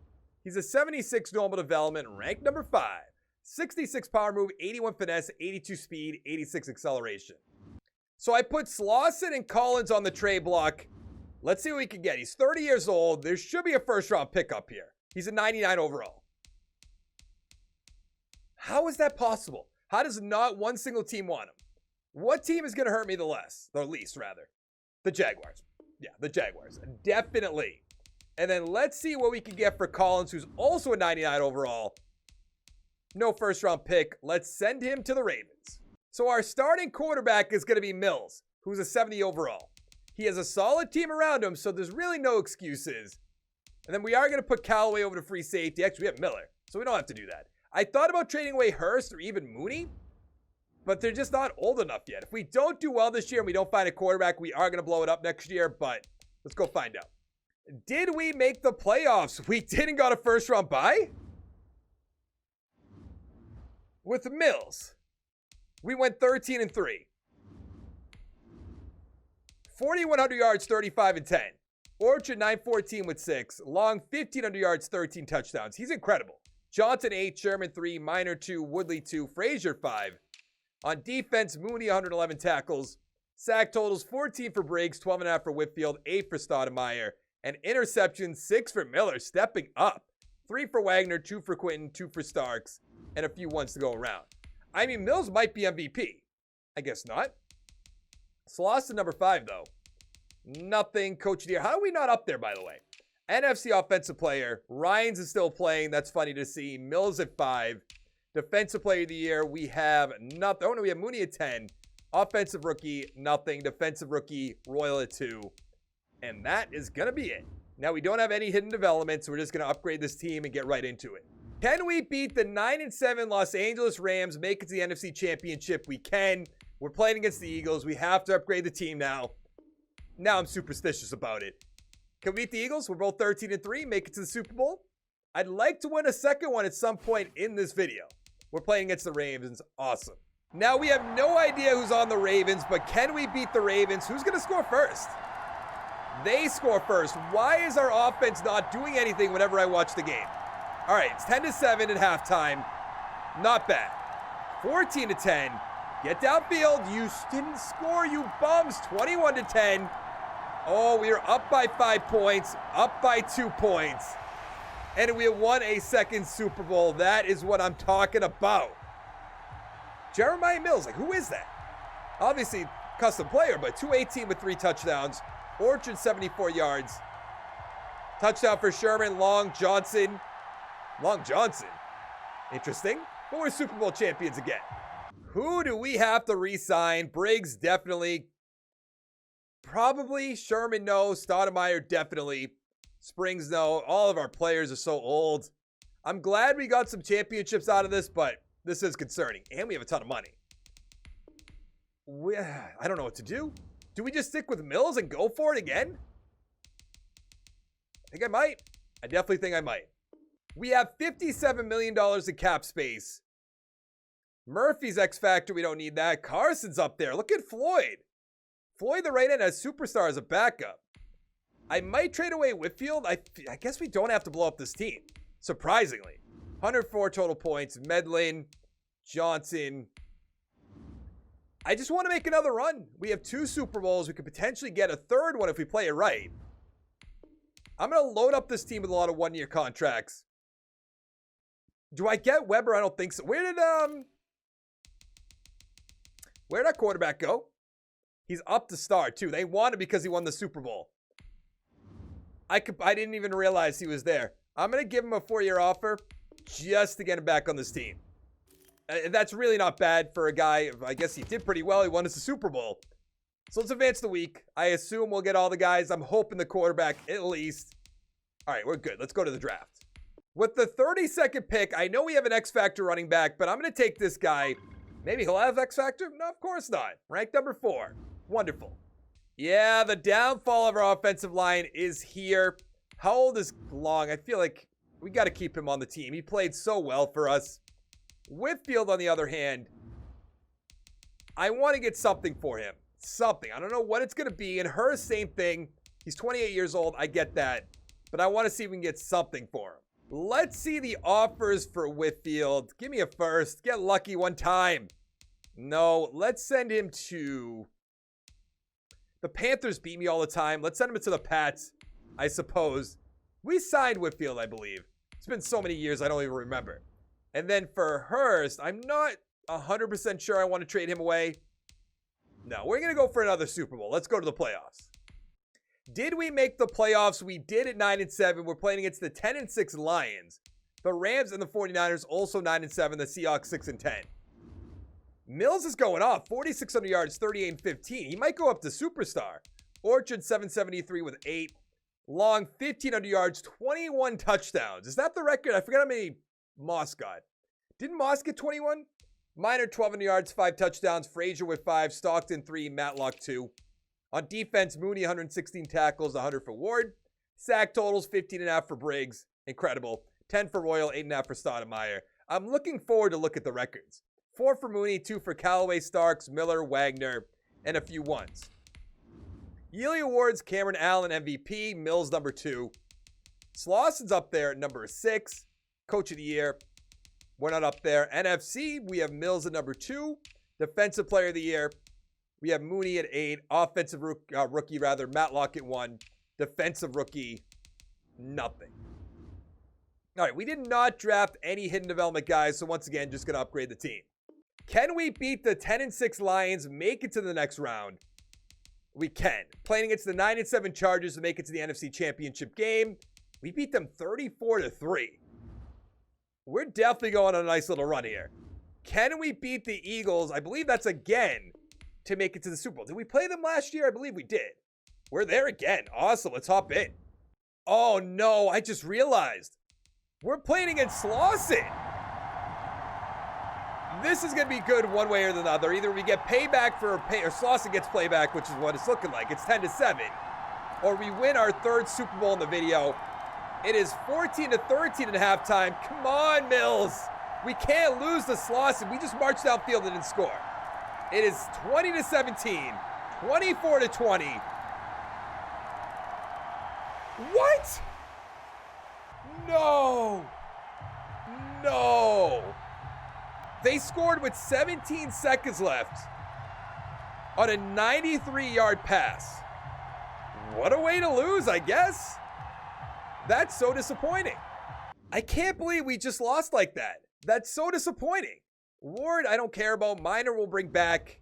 He's a 76 normal development, ranked number 5. 66 power move, 81 finesse, 82 speed, 86 acceleration. So I put Slauson and Collins on the trade block. Let's see what we can get. He's 30 years old. There should be a first-round pickup here. He's a 99 overall. How is that possible? How does not one single team want him? What team is going to hurt me the least, rather? The Jaguars. Yeah, the Jaguars. Definitely. And then let's see what we can get for Collins, who's also a 99 overall. No first-round pick. Let's send him to the Ravens. So our starting quarterback is going to be Mills, who's a 70 overall. He has a solid team around him, so there's really no excuses. And then we are going to put Callaway over to free safety. Actually, we have Miller, so we don't have to do that. I thought about trading away Hurst or even Mooney, but they're just not old enough yet. If we don't do well this year and we don't find a quarterback, we are going to blow it up next year, but let's go find out. Did we make the playoffs? We didn't got a first-round bye? With Mills, we went 13-3. 4,100 yards, 35-10. Orchard, 914 with 6. Long, 1,500 yards, 13 touchdowns. He's incredible. Johnson, 8. Sherman, 3. Minor, 2. Woodley, 2. Frazier, 5. On defense, Mooney, 111 tackles. Sack totals, 14 for Briggs, 12.5 for Whitfield, 8 for Stoudemire. And interceptions, 6 for Miller, stepping up. 3 for Wagner, 2 for Quinton, 2 for Starks, and a few ones to go around. I mean, Mills might be MVP. I guess not. Slauson, number 5, though. Nothing. Coach of the year. How are we not up there, by the way? NFC offensive player. Ryans is still playing. That's funny to see. Mills at 5. Defensive player of the year. We have nothing. Oh, no, we have Mooney at 10. Offensive rookie, nothing. Defensive rookie, Royal at 2. And that is going to be it. Now, we don't have any hidden development, so we're just going to upgrade this team and get right into it. Can we beat the 9-7 Los Angeles Rams, make it to the NFC Championship? We can. We're playing against the Eagles. We have to upgrade the team now. Now I'm superstitious about it. Can we beat the Eagles? We're both 13-3, make it to the Super Bowl. I'd like to win a second one at some point in this video. We're playing against the Ravens. Awesome. Now, we have no idea who's on the Ravens, but can we beat the Ravens? Who's going to score first? They score first. Why is our offense not doing anything whenever I watch the game? All right, it's 10-7 at halftime. Not bad. 14-10. Get downfield. You didn't score, you bums. 21-10. Oh, we are up by 5 points, up by 2 points. And we have won a second Super Bowl. That is what I'm talking about. Jeremiah Mills, like, who is that? Obviously, custom player, but 218 with 3 touchdowns. Orchard, 74 yards. Touchdown for Sherman. Long Johnson. Interesting. But we're Super Bowl champions again. Who do we have to re-sign? Briggs, definitely. Probably. Sherman, no. Stoudemire, definitely. Springs, no. All of our players are so old. I'm glad we got some championships out of this, but this is concerning. And we have a ton of money. I don't know what to do. Do we just stick with Mills and go for it again? I think I might. I definitely think I might. We have $57 million in cap space. Murphy's X Factor, we don't need that. Carson's up there. Look at Floyd. Floyd, the right end, as superstar as a backup. I might trade away Whitfield. I guess we don't have to blow up this team. Surprisingly. 104 total points. Medlin, Johnson. I just want to make another run. We have 2 Super Bowls. We could potentially get a third one if we play it right. I'm going to load up this team with a lot of one-year contracts. Do I get Weber? I don't think so. Where'd our quarterback go? He's up to start, too. They want him because he won the Super Bowl. I didn't even realize he was there. I'm going to give him a 4-year offer just to get him back on this team. That's really not bad for a guy. I guess he did pretty well. He won us the Super Bowl. So let's advance the week. I assume we'll get all the guys. I'm hoping the quarterback at least. All right, we're good. Let's go to the draft. With the 32nd pick, I know we have an X Factor running back, but I'm going to take this guy. Maybe he'll have X Factor? No, of course not. Ranked number 4. Wonderful. Yeah, the downfall of our offensive line is here. How old is Long? I feel like we got to keep him on the team. He played so well for us. Whitfield, on the other hand, I want to get something for him. Something. I don't know what it's going to be. And her, same thing. He's 28 years old. I get that. But I want to see if we can get something for him. Let's see the offers for Whitfield. Give me a first. Get lucky one time. No, let's send him to... The Panthers beat me all the time. Let's send him to the Pats, I suppose. We signed Whitfield, I believe. It's been so many years, I don't even remember. And then for Hurst, I'm not 100% sure I want to trade him away. No, we're going to go for another Super Bowl. Let's go to the playoffs. Did we make the playoffs? We did at 9-7. We're playing against the 10-6 Lions. The Rams and the 49ers also 9-7. The Seahawks 6-10. Mills is going off. 4,600 yards, 38-15. He might go up to superstar. Orchard 773 with 8. Long 1,500 yards, 21 touchdowns. Is that the record? I forgot how many Moss got. Didn't Moss get 21? Minor 1,200 yards, 5 touchdowns. Frazier with 5. Stockton 3. Matlock 2. On defense, Mooney 116 tackles, 100 for Ward. Sack totals 15.5 for Briggs. Incredible. 10 for Royal, 8.5 for Stoudemire. I'm looking forward to look at the records. 4 for Mooney, 2 for Callaway, Starks, Miller, Wagner, and a few ones. Yearly awards, Cameron Allen MVP, Mills number 2. Slauson's up there at number 6. Coach of the year. We're not up there. NFC, we have Mills at number 2. Defensive player of the year. We have Mooney at 8. Offensive rookie, Matlock at 1. Defensive rookie, nothing. All right, we did not draft any hidden development guys, so once again, just going to upgrade the team. Can we beat the 10-6 Lions, make it to the next round? We can. Playing against the 9-7 Chargers to make it to the NFC Championship game. We beat them 34-3. We're definitely going on a nice little run here. Can we beat the Eagles? I believe that's again to make it to the Super Bowl. Did we play them last year? I believe we did. We're there again. Awesome. Let's hop in. Oh, no. I just realized. We're playing against Slauson. This is going to be good one way or the other. Either we get payback or Slauson gets playback, which is what it's looking like. It's 10-7. Or we win our 3rd Super Bowl in the video. It is 14-13 at halftime. Come on, Mills. We can't lose to Slauson. We just marched downfield and didn't score. It is 20-17. 24-20. What? No. No. They scored with 17 seconds left on a 93-yard pass. What a way to lose, I guess. That's so disappointing. I can't believe we just lost like that. That's so disappointing. Ward, I don't care about. Minor will bring back.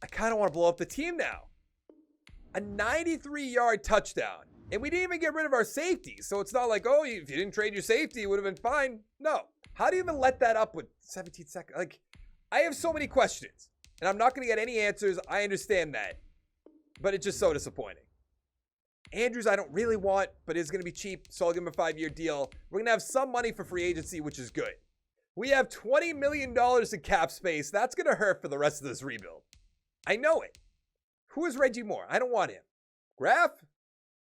I kind of want to blow up the team now. A 93-yard touchdown. And we didn't even get rid of our safety. So it's not like, oh, if you didn't trade your safety, it would have been fine. No. How do you even let that up with 17 seconds? Like, I have so many questions. And I'm not going to get any answers. I understand that. But it's just so disappointing. Andrews, I don't really want, but it's going to be cheap. So I'll give him a 5-year deal. We're going to have some money for free agency, which is good. We have $20 million in cap space. That's going to hurt for the rest of this rebuild. I know it. Who is Reggie Moore? I don't want him. Graf?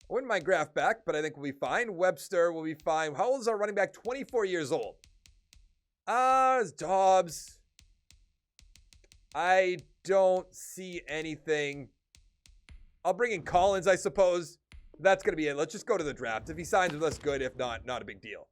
I wouldn't mind Graf back, but I think we'll be fine. Webster will be fine. How old is our running back? 24 years old. It's Dobbs. I don't see anything. I'll bring in Collins, I suppose. That's going to be it. Let's just go to the draft. If he signs with us, good. If not, not a big deal.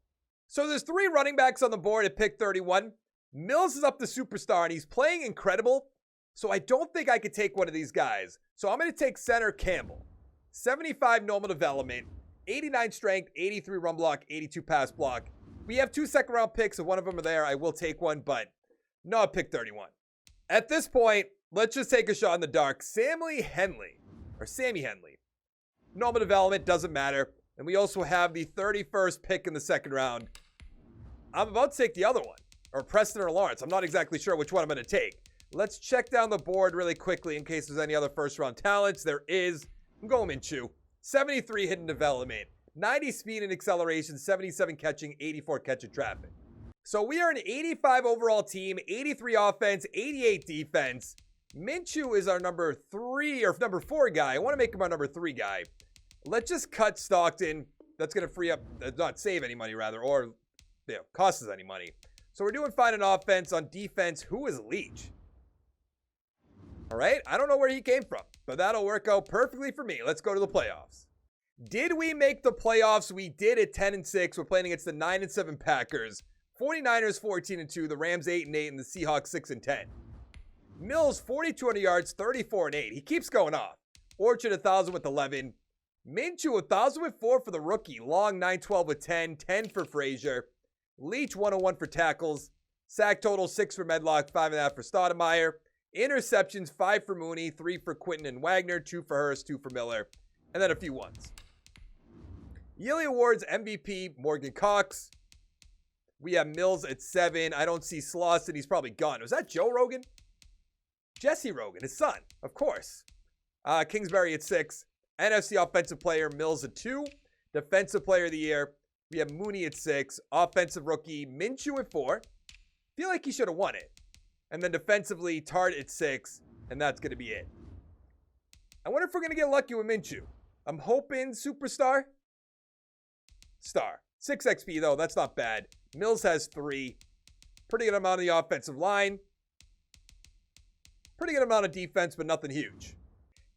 So there's 3 running backs on the board at pick 31. Mills is up the superstar, and he's playing incredible. So I don't think I could take one of these guys. So I'm going to take center Campbell. 75 normal development, 89 strength, 83 run block, 82 pass block. We have 2 second-round picks. If one of them are there, I will take one, but not pick 31. At this point, let's just take a shot in the dark. Sammy Henley. Normal development, doesn't matter. And we also have the 31st pick in the 2nd round. I'm about to take the other one, or Preston or Lawrence. I'm not exactly sure which one I'm going to take. Let's check down the board really quickly in case there's any other first-round talents. There is. I'm going Minshew. 73 hidden development, 90 speed and acceleration, 77 catching, 84 catch and traffic. So we are an 85 overall team, 83 offense, 88 defense. Minshew is our number 3 or number 4 guy. I want to make him our number 3 guy. Let's just cut Stockton. That's going to free up, not save any money rather, or cost us any money. So we're doing fine on offense. On defense, who is Leach? All right, I don't know where he came from, but that'll work out perfectly for me. Let's go to the playoffs. Did we make the playoffs? We did at 10-6. We're playing against the 9-7 Packers. 49ers 14-2, the Rams 8-8, and the Seahawks 6-10. Mills 4,200 yards, 34-8. He keeps going off. Orchard 1,000 with 11. Minshew 1,000 with 4 for the rookie. Long 912 with 10. 10 for Frazier. Leach 101 for tackles. Sack total 6 for Medlock, 5.5 for Stoudemire. Interceptions 5 for Mooney, 3 for Quinton and Wagner, 2 for Hurst, 2 for Miller, and then a few ones. Yearly awards MVP Morgan Cox. We have Mills at 7. I don't see Slauson. He's probably gone. Was that Joe Rogan? Jesse Rogan, his son, of course. Kingsbury at 6. NFC offensive player Mills at 2. Defensive player of the year We have Mooney at 6. Offensive rookie, Minshew at 4. Feel like he should have won it. And then defensively, Tart at 6. And that's going to be it. I wonder if we're going to get lucky with Minshew. I'm hoping superstar. Star. 6 XP, though. That's not bad. Mills has 3. Pretty good amount of the offensive line. Pretty good amount of defense, but nothing huge.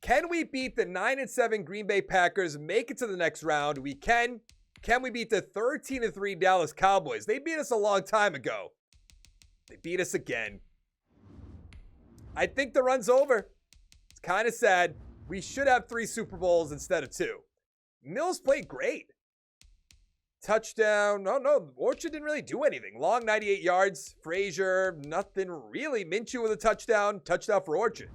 Can we beat the 9-7 Green Bay Packers, make it to the next round? We can. Can we beat the 13-3 Dallas Cowboys? They beat us a long time ago. They beat us again. I think the run's over. It's kind of sad. We should have 3 Super Bowls instead of 2. Mills played great. Touchdown. No, Orchard didn't really do anything. Long 98 yards. Frazier, nothing really. Minshew with a touchdown. Touchdown for Orchard.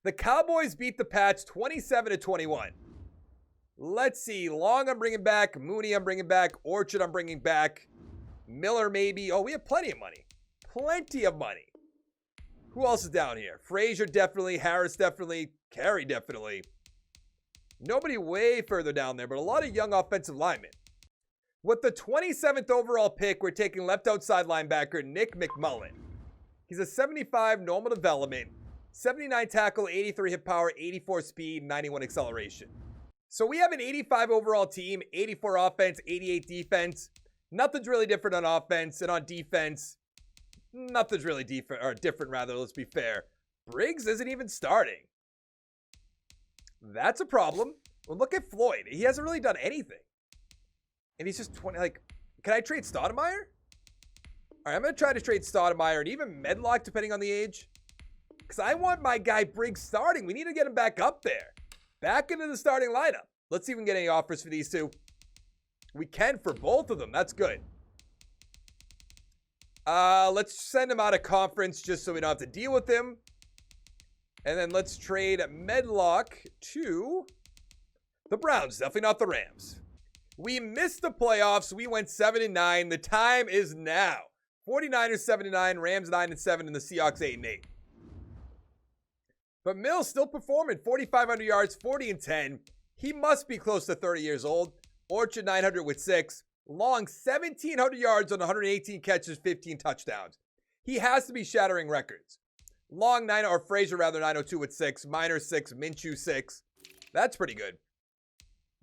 The Cowboys beat the Pats 27-21. Let's see. Long I'm bringing back. Mooney I'm bringing back. Orchard I'm bringing back. Miller maybe. Oh, we have plenty of money. Plenty of money. Who else is down here? Frazier definitely. Harris definitely. Carey definitely. Nobody way further down there, but a lot of young offensive linemen. With the 27th overall pick, we're taking left outside linebacker Nick McMullen. He's a 75 normal development, 79 tackle, 83 hip power, 84 speed, 91 acceleration. So we have an 85 overall team, 84 offense, 88 defense. Nothing's really different on offense, and on defense, nothing's really different rather, let's be fair. Briggs isn't even starting. That's a problem. Well, look at Floyd. He hasn't really done anything. And he's just 20, can I trade Stoudemire? All right, I'm going to try to trade Stoudemire and even Medlock, depending on the age. Because I want my guy Briggs starting. We need to get him back up there. Back into the starting lineup. Let's see if we can get any offers for these two. We can for both of them. That's good. Let's send him out of conference just so we don't have to deal with him. And then let's trade Medlock to the Browns. Definitely not the Rams. We missed the playoffs. We went 7-9. The time is now. 49ers 7-9, Rams 9-7, and the Seahawks 8-8. But Mills still performing. 4,500 yards, 40-10. He must be close to 30 years old. Orchard 900 with 6. Long 1,700 yards on 118 catches, 15 touchdowns. He has to be shattering records. Long 9, or Frazier rather, 902 with 6. Minor 6, Minshew 6. That's pretty good.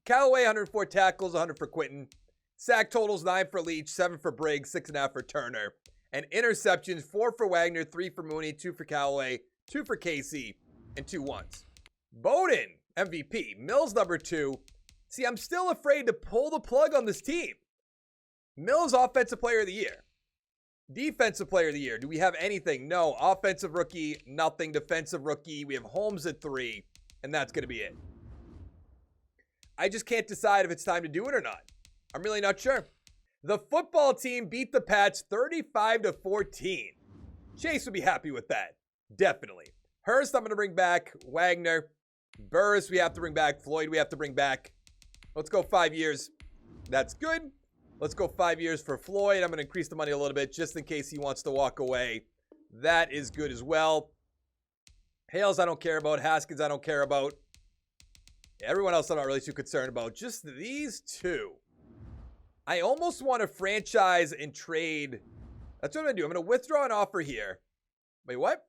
Callaway, 104 tackles, 100 for Quinton. Sack totals, 9 for Leach, 7 for Briggs, 6.5 for Turner. And interceptions, 4 for Wagner, 3 for Mooney, 2 for Callaway, 2 for Casey, and 2 ones. Bowden, MVP. Mills, number 2. See, I'm still afraid to pull the plug on this team. Mills, Offensive Player of the Year. Defensive Player of the Year. Do we have anything? No. Offensive Rookie, nothing. Defensive Rookie. We have Holmes at 3, and that's going to be it. I just can't decide if it's time to do it or not. I'm really not sure. The football team beat the Pats 35-14. Chase would be happy with that. Definitely. Hurst, I'm going to bring back. Wagner. Burris, we have to bring back. Floyd, we have to bring back. Let's go 5 years. That's good. Let's go 5 years for Floyd. I'm going to increase the money a little bit just in case he wants to walk away. That is good as well. Hales, I don't care about. Haskins, I don't care about. Everyone else I'm not really too concerned about. Just these two. I almost want to franchise and trade. That's what I'm going to do. I'm going to withdraw an offer here. Wait, what?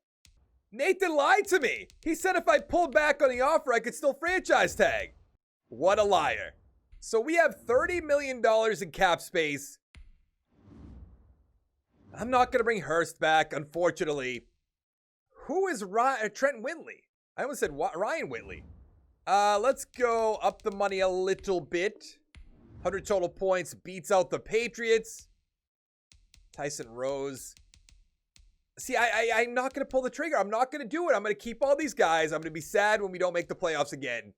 Nathan lied to me. He said if I pulled back on the offer, I could still franchise tag. What a liar. So we have $30 million in cap space. I'm not going to bring Hurst back, unfortunately. Who is Trent Whitley? I almost said Ryan Whitley. Let's go up the money a little bit. 100 total points, beats out the Patriots. Tyson Rose. See, I'm not going to pull the trigger. I'm not going to do it. I'm going to keep all these guys. I'm going to be sad when we don't make the playoffs again.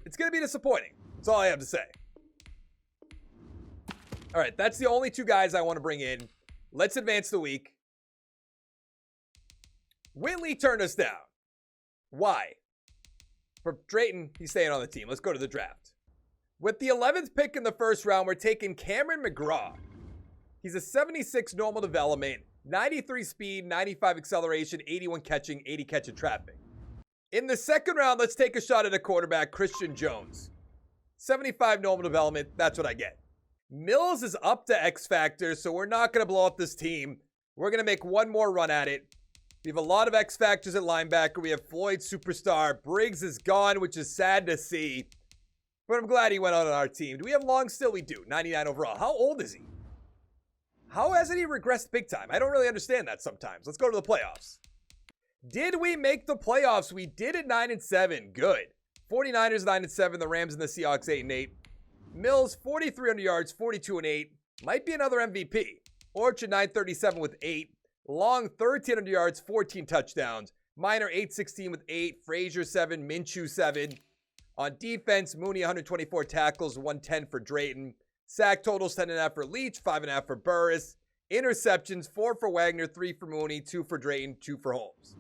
It's going to be disappointing. That's all I have to say. All right, that's the only 2 guys I want to bring in. Let's advance the week. Whitley turned us down. Why? For Drayton, he's staying on the team. Let's go to the draft. With the 11th pick in the first round, we're taking Cameron McGraw. He's a 76 normal development, 93 speed, 95 acceleration, 81 catching, 80 catch in traffic. In the second round, let's take a shot at a quarterback, Christian Jones. 75 normal development, that's what I get. Mills is up to X Factor, so we're not going to blow up this team. We're going to make one more run at it. We have a lot of X Factors at linebacker. We have Floyd, superstar. Briggs is gone, which is sad to see. But I'm glad he went out on our team. Do we have Long still? We do. 99 overall. How old is he? How hasn't he regressed big time? I don't really understand that sometimes. Let's go to the playoffs. Did we make the playoffs? We did at 9-7. Good. 49ers 9-7. The Rams and the Seahawks 8-8. Mills 4,300 yards, 42-8. Might be another MVP. Orchard 937 with 8. Long 1,300 yards, 14 touchdowns. Minor 816 with 8. Frazier 7. Minshew 7. On defense, Mooney 124 tackles, 110 for Drayton. Sack totals 10.5 for Leach, 5.5 for Burris. Interceptions 4 for Wagner, 3 for Mooney, 2 for Drayton, 2 for Holmes.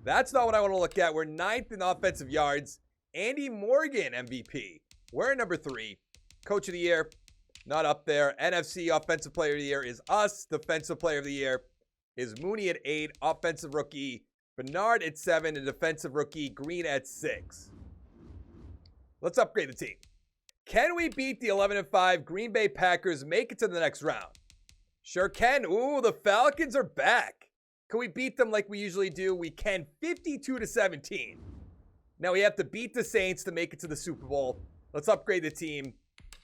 That's not what I want to look at. We're 9th in offensive yards. Andy Morgan MVP. We're at number 3. Coach of the year, not up there. NFC Offensive Player of the Year is us. Defensive Player of the Year is Mooney at 8. Offensive Rookie, Bernard at 7. And Defensive Rookie, Green at 6. Let's upgrade the team. Can we beat the 11-5 Green Bay Packers, make it to the next round? Sure can. Ooh, the Falcons are back. Can we beat them like we usually do? We can, 52-17. Now we have to beat the Saints to make it to the Super Bowl. Let's upgrade the team.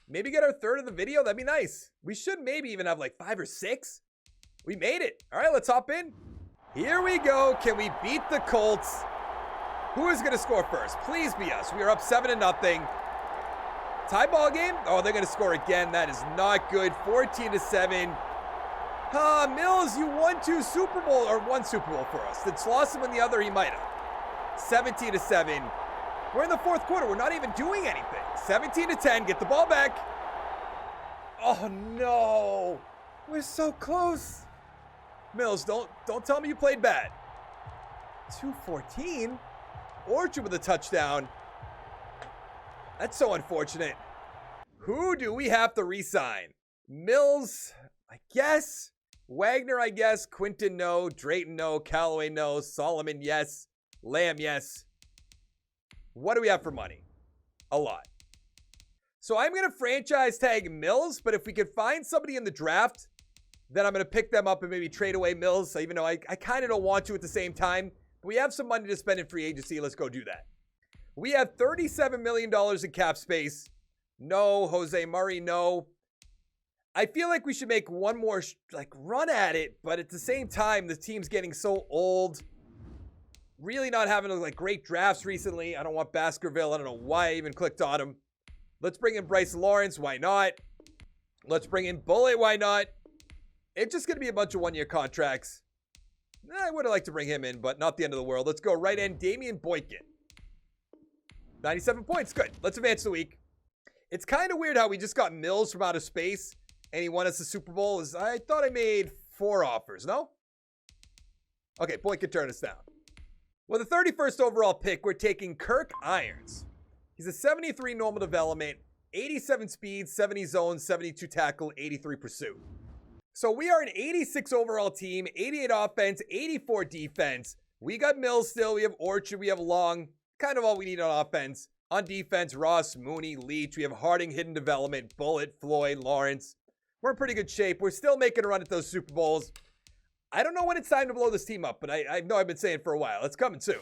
Maybe get our third of the video. That'd be nice. We should maybe even have like 5 or 6. We made it. All right, let's hop in. Here we go. Can we beat the Colts? Who is going to score first? Please be us. We are up 7-0. Tie ball game? Oh, they're going to score again. That is not good. 14-7. Mills, you won 2 Super Bowl or 1 Super Bowl for us. Did Slauson win the other? He might have. 17-7. We're in the 4th quarter. We're not even doing anything. 17-10. Get the ball back. Oh, no. We're so close. Mills, don't tell me you played bad. 2-14. Orchard with a touchdown. That's so unfortunate. Who do we have to re-sign? Mills, I guess. Wagner, I guess. Quinton, no. Drayton, no. Callaway, no. Solomon, yes. Lamb, yes. What do we have for money? A lot. So I'm going to franchise tag Mills, but if we could find somebody in the draft, then I'm going to pick them up and maybe trade away Mills, even though I kind of don't want to at the same time. But we have some money to spend in free agency. Let's go do that. We have $37 million in cap space. No. Jose Murray, no. I feel like we should make one more run at it, but at the same time, the team's getting so old. Really not having great drafts recently. I don't want Baskerville. I don't know why I even clicked on him. Let's bring in Bryce Lawrence. Why not? Let's bring in Bullet. Why not? It's just going to be a bunch of one-year contracts. I would have liked to bring him in, but not the end of the world. Let's go right end. Damian Boykin. 97 points. Good. Let's advance the week. It's kind of weird how we just got Mills from outer space and he won us the Super Bowl. I thought I made 4 offers, no? Okay, Boykin turned us down. Well, the 31st overall pick, we're taking Kirk Irons. He's a 73 normal development, 87 speed, 70 zone, 72 tackle, 83 pursuit. So we are an 86 overall team, 88 offense, 84 defense. We got Mills still. We have Orchard. We have Long. Kind of all we need on offense. On defense, Ross, Mooney, Leach. We have Harding, hidden development, Bullet, Floyd, Lawrence. We're in pretty good shape. We're still making a run at those Super Bowls. I don't know when it's time to blow this team up, but I know I've been saying for a while. It's coming soon.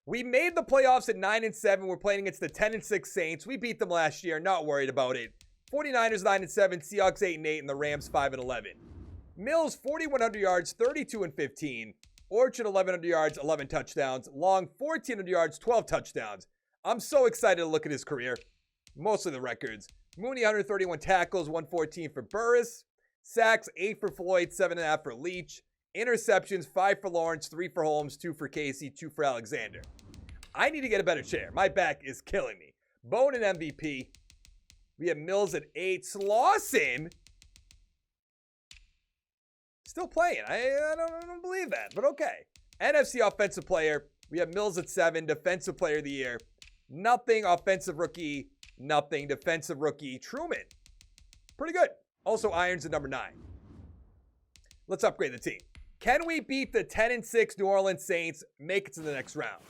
We made the playoffs at 9-7. We're playing against the 10-6 Saints. We beat them last year. Not worried about it. 49ers 9-7, Seahawks 8-8, and the Rams 5-11. Mills 4,100 yards, 32-15. Orchard 1,100 yards, 11 touchdowns. Long 1,400 yards, 12 touchdowns. I'm so excited to look at his career. Mostly the records. Mooney 131 tackles, 114 for Burris. Sacks 8 for Floyd, 7.5 for Leach. Interceptions 5 for Lawrence, 3 for Holmes, 2 for Casey, 2 for Alexander. I need to get a better chair. My back is killing me. Bone and MVP. We have Mills at 8. Slauson still playing. I don't believe that, but okay. NFC Offensive Player. We have Mills at 7. Defensive Player of the Year. Nothing. Offensive Rookie. Nothing. Defensive Rookie. Truman. Pretty good. Also Irons at number 9. Let's upgrade the team. Can we beat the 10-6 New Orleans Saints, make it to the next round?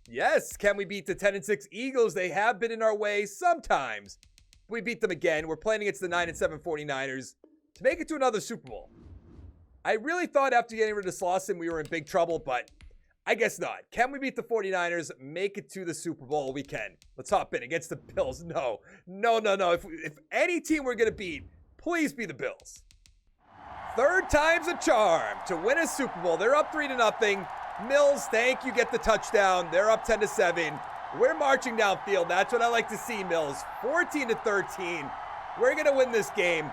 Yes. Can we beat the 10-6 Eagles? They have been in our way sometimes, We beat them again. We're playing against the 9-7 49ers to make it to another Super Bowl. I really thought after getting rid of Slauson we were in big trouble, but I guess not. Can we beat the 49ers, make it to the Super Bowl? We can. Let's hop in against the Bills. No. If any team we're going to beat, please be the Bills. Third time's a charm to win a Super Bowl. They're up 3-0. Mills, thank you, get the touchdown. They're up 10-7. We're marching downfield. That's what I like to see, Mills. 14-13. We're going to win this game.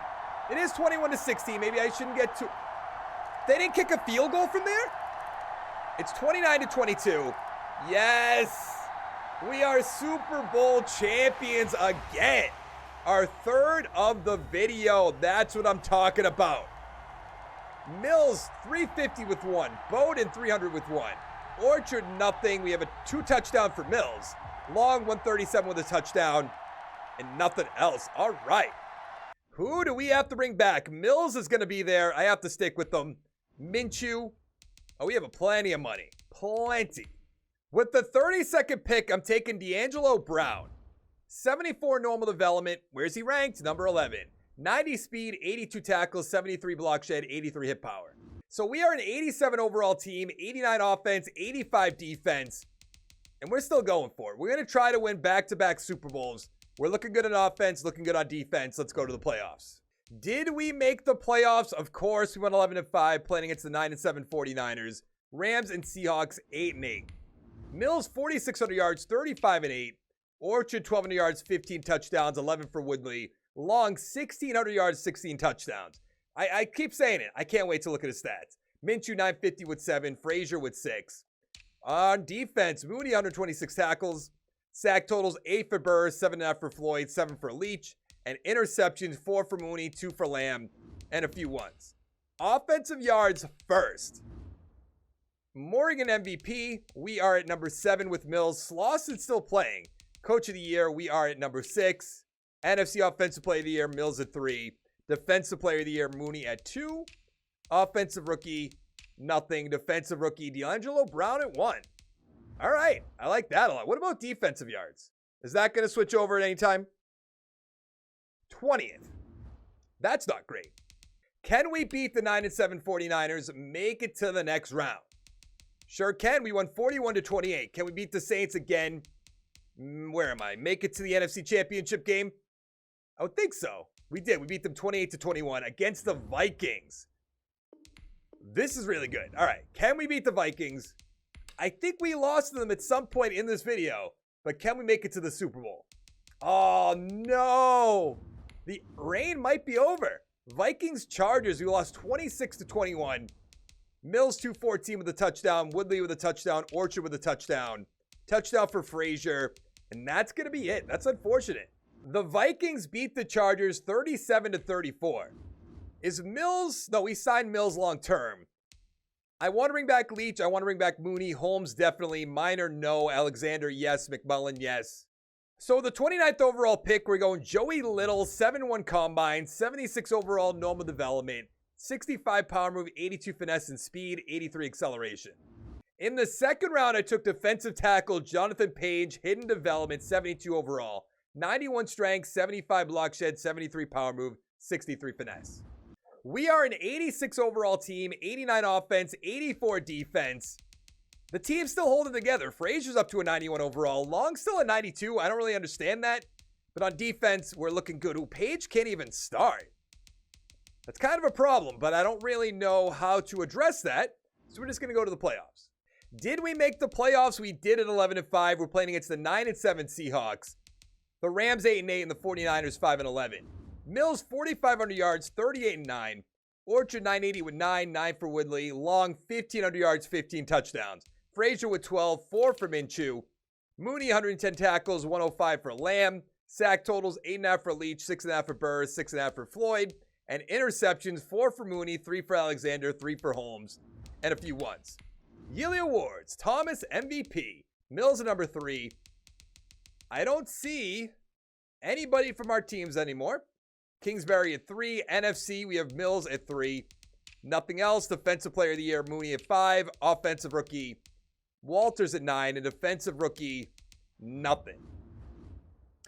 It is 21-16. Maybe I shouldn't get too... They didn't kick a field goal from there? It's 29-22. Yes. We are Super Bowl champions again. Our third of the video. That's what I'm talking about. Mills, 350 with one. Bowden, 300 with one. Orchard, nothing. We have a 2 touchdown for Mills. Long, 137 with a touchdown. And nothing else. All right. Who do we have to bring back? Mills is going to be there. I have to stick with them. Minshew. Oh, we have plenty of money. Plenty. With the 32nd pick, I'm taking D'Angelo Brown. 74 normal development. Where's he ranked? Number 11. 90 speed, 82 tackles, 73 block shed, 83 hit power. So we are an 87 overall team, 89 offense, 85 defense. And we're still going for it. We're going to try to win back-to-back Super Bowls. We're looking good on offense, looking good on defense. Let's go to the playoffs. Did we make the playoffs? Of course, we went 11-5, playing against the 9-7 49ers. Rams and Seahawks, 8-8. Mills, 4,600 yards, 35-8. Orchard, 1,200 yards, 15 touchdowns, 11 for Woodley. Long, 1,600 yards, 16 touchdowns. I keep saying it. I can't wait to look at his stats. Minshew, 950 with 7. Frazier with 6. On defense, Mooney, 126 tackles. Sack totals, 8 for Burr, 7.5 for Floyd, 7 for Leach. And interceptions, 4 for Mooney, 2 for Lamb, and a few ones. Offensive yards first. Morgan MVP, we are at number 7 with Mills. Slauson still playing. Coach of the Year, we are at number 6. NFC Offensive Player of the Year, Mills at 3. Defensive Player of the Year, Mooney at 2. Offensive Rookie, nothing. Defensive Rookie, D'Angelo Brown at 1. All right, I like that a lot. What about defensive yards? Is that going to switch over at any time? 20th. That's not great. Can we beat the 9-7 49ers, make it to the next round? Sure can. We won 41-28. Can we beat the Saints again? Where am I? Make it to the NFC Championship game? I would think so. We did. We beat them 28-21 against the Vikings. This is really good. All right. Can we beat the Vikings? I think we lost to them at some point in this video, but can we make it to the Super Bowl? Oh, no. The reign might be over. Vikings Chargers, we lost 26-21. Mills 214 with a touchdown. Woodley with a touchdown. Orchard with a touchdown. Touchdown for Frazier. And that's going to be it. That's unfortunate. The Vikings beat the Chargers 37-34. Is Mills? No, we signed Mills long term. I want to bring back Leach. I want to bring back Mooney. Holmes, definitely. Minor, no. Alexander, yes. McMullen, yes. So the 29th overall pick, we're going Joey Little, 7-1 combine, 76 overall normal development, 65 power move, 82 finesse and speed, 83 acceleration. In the second round, I took defensive tackle Jonathan Page, hidden development, 72 overall, 91 strength, 75 block shed, 73 power move, 63 finesse. We are an 86 overall team, 89 offense, 84 defense. The team's still holding together. Frazier's up to a 91 overall. Long's still a 92. I don't really understand that. But on defense, we're looking good. Ooh, Page can't even start. That's kind of a problem, but I don't really know how to address that. So we're just going to go to the playoffs. Did we make the playoffs? We did at 11-5. We're playing against the 9-7 Seahawks. The Rams 8-8 and the 49ers 5-11. Mills 4,500 yards, 38-9. Orchard 980 with 9 for Woodley. Long 1,500 yards, 15 touchdowns. Frazier with 12, 4 for Minshew. Mooney 110 tackles, 105 for Lamb. Sack totals 8.5 for Leach, 6.5 for Burr, 6.5 for Floyd. And interceptions 4 for Mooney, 3 for Alexander, 3 for Holmes, and a few ones. Yearly awards, Thomas MVP. Mills at number 3. I don't see anybody from our teams anymore. Kingsbury at 3. NFC, we have Mills at 3. Nothing else. Defensive Player of the Year, Mooney at 5. Offensive Rookie, Walters at 9. And Defensive Rookie, nothing.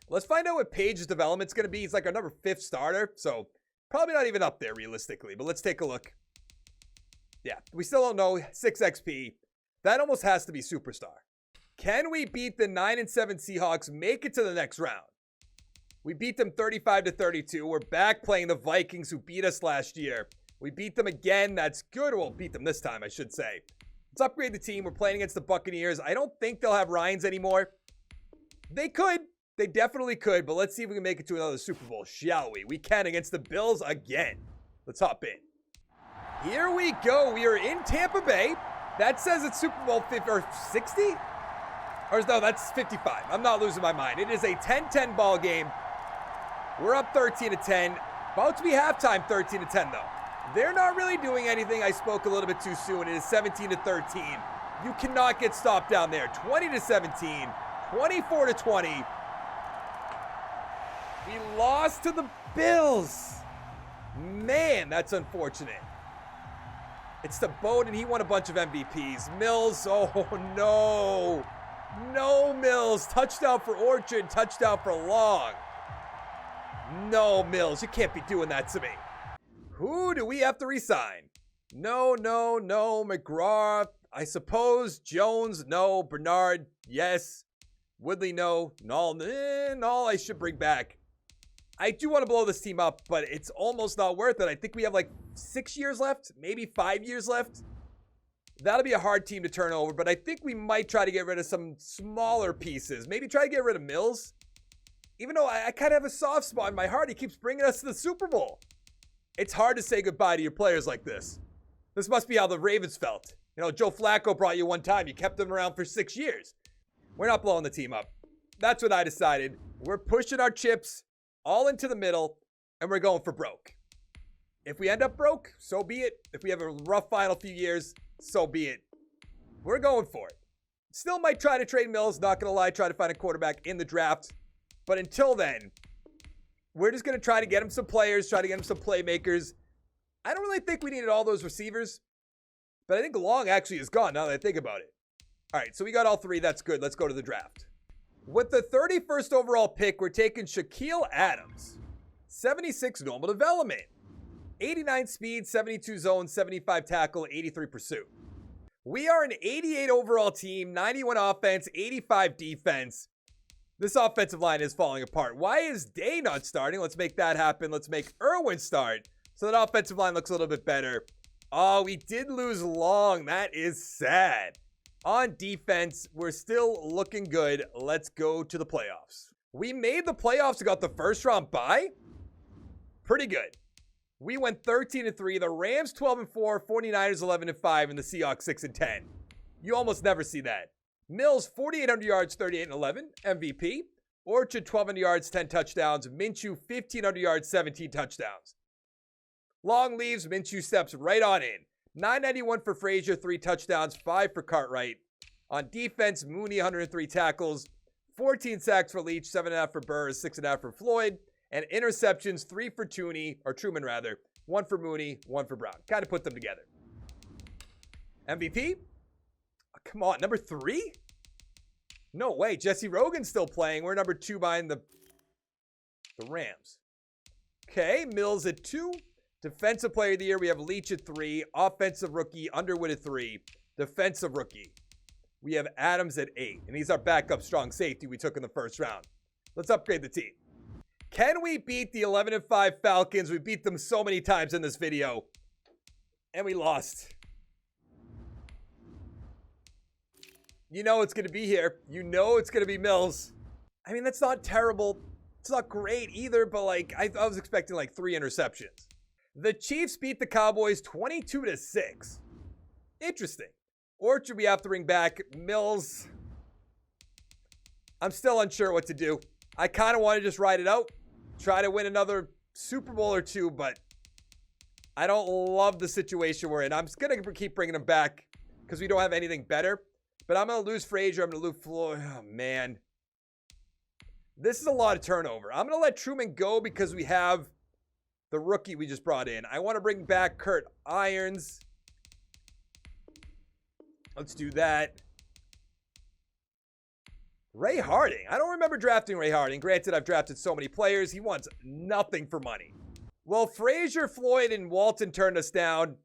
Let's find out what Page's development's going to be. He's like our number 5th starter, so probably not even up there realistically, but let's take a look. Yeah, we still don't know. 6 XP. That almost has to be superstar. Can we beat the 9-7 Seahawks, make it to the next round? We beat them 35-32. We're back playing the Vikings who beat us last year. We beat them again. That's good. We'll beat them this time, I should say. Let's upgrade the team. We're playing against the Buccaneers. I don't think they'll have Ryans anymore. They could. They definitely could, but let's see if we can make it to another Super Bowl, shall we? We can against the Bills again. Let's hop in. Here we go. We are in Tampa Bay. That says it's Super Bowl 50 or 60? Or no, that's 55. I'm not losing my mind. It is a 10-10 ball game. We're up 13-10. About to be halftime 13-10 though. They're not really doing anything. I spoke a little bit too soon. It is 17-13. You cannot get stopped down there. 20-17, 24-20. We lost to the Bills. Man, that's unfortunate. It's the boat, and he won a bunch of MVPs. Mills, oh no. No, Mills. Touchdown for Orchard, touchdown for Long. No, Mills, you can't be doing that to me. Who do we have to resign? No, McGraw, I suppose. Jones, no. Bernard, yes. Woodley, no. Null, I should bring back. I do want to blow this team up, but it's almost not worth it. I think we have like 6 years left, maybe 5 years left. That'll be a hard team to turn over, but I think we might try to get rid of some smaller pieces. Maybe try to get rid of Mills. Even though I kind of have a soft spot in my heart, he keeps bringing us to the Super Bowl. It's hard to say goodbye to your players like this. This must be how the Ravens felt. You know, Joe Flacco brought you one time. You kept them around for 6 years. We're not blowing the team up. That's what I decided. We're pushing our chips all into the middle, and we're going for broke. If we end up broke, so be it. If we have a rough final few years, so be it. We're going for it. Still might try to trade Mills, not going to lie, try to find a quarterback in the draft. But until then, we're just going to try to get him some players, try to get him some playmakers. I don't really think we needed all those receivers, but I think Long actually is gone now that I think about it. All right, so we got all 3. That's good. Let's go to the draft. With the 31st overall pick, we're taking Shaquille Adams. 76 normal development. 89 speed, 72 zone, 75 tackle, 83 pursuit. We are an 88 overall team, 91 offense, 85 defense. This offensive line is falling apart. Why is Day not starting? Let's make that happen. Let's make Irwin start so that offensive line looks a little bit better. Oh, we did lose Long. That is sad. On defense, we're still looking good. Let's go to the playoffs. We made the playoffs and got the first round bye. Pretty good. We went 13-3. The Rams 12-4, 49ers 11-5, and the Seahawks 6-10. You almost never see that. Mills 4,800 yards, 38-11, MVP. Orchard 1,200 yards, 10 touchdowns. Minshew 1,500 yards, 17 touchdowns. Long leaves, Minshew steps right on in. 991 for Frazier, 3 touchdowns, 5 for Cartwright. On defense, Mooney 103 tackles, 14 sacks for Leach, 7.5 for Burrs, 6.5 for Floyd. And interceptions, 3 for Truman rather, 1 for Mooney, 1 for Brown. Kind of put them together. MVP? Oh, come on, number 3? No way, Jesse Rogan's still playing. We're number 2 behind the Rams. Okay, Mills at 2. Defensive player of the year, we have Leach at 3. Offensive rookie, Underwood at 3. Defensive rookie, we have Adams at 8. And he's our backup strong safety we took in the first round. Let's upgrade the team. Can we beat the 11-5 Falcons? We beat them so many times in this video. And we lost. You know it's going to be here. You know it's going to be Mills. I mean, that's not terrible. It's not great either, but like I was expecting like 3 interceptions. The Chiefs beat the Cowboys 22-6. Interesting. Orchard we have to bring back. Mills. I'm still unsure what to do. I kind of want to just ride it out. Try to win another Super Bowl or 2, but I don't love the situation we're in. I'm just going to keep bringing them back because we don't have anything better. But I'm going to lose Frazier. I'm going to lose Floyd. Oh, man. This is a lot of turnover. I'm going to let Truman go because we have the rookie we just brought in. I want to bring back Kirk Irons. Let's do that. Ray Harding. I don't remember drafting Ray Harding. Granted, I've drafted so many players. He wants nothing for money. Well, Frazier, Floyd, and Walton turned us down.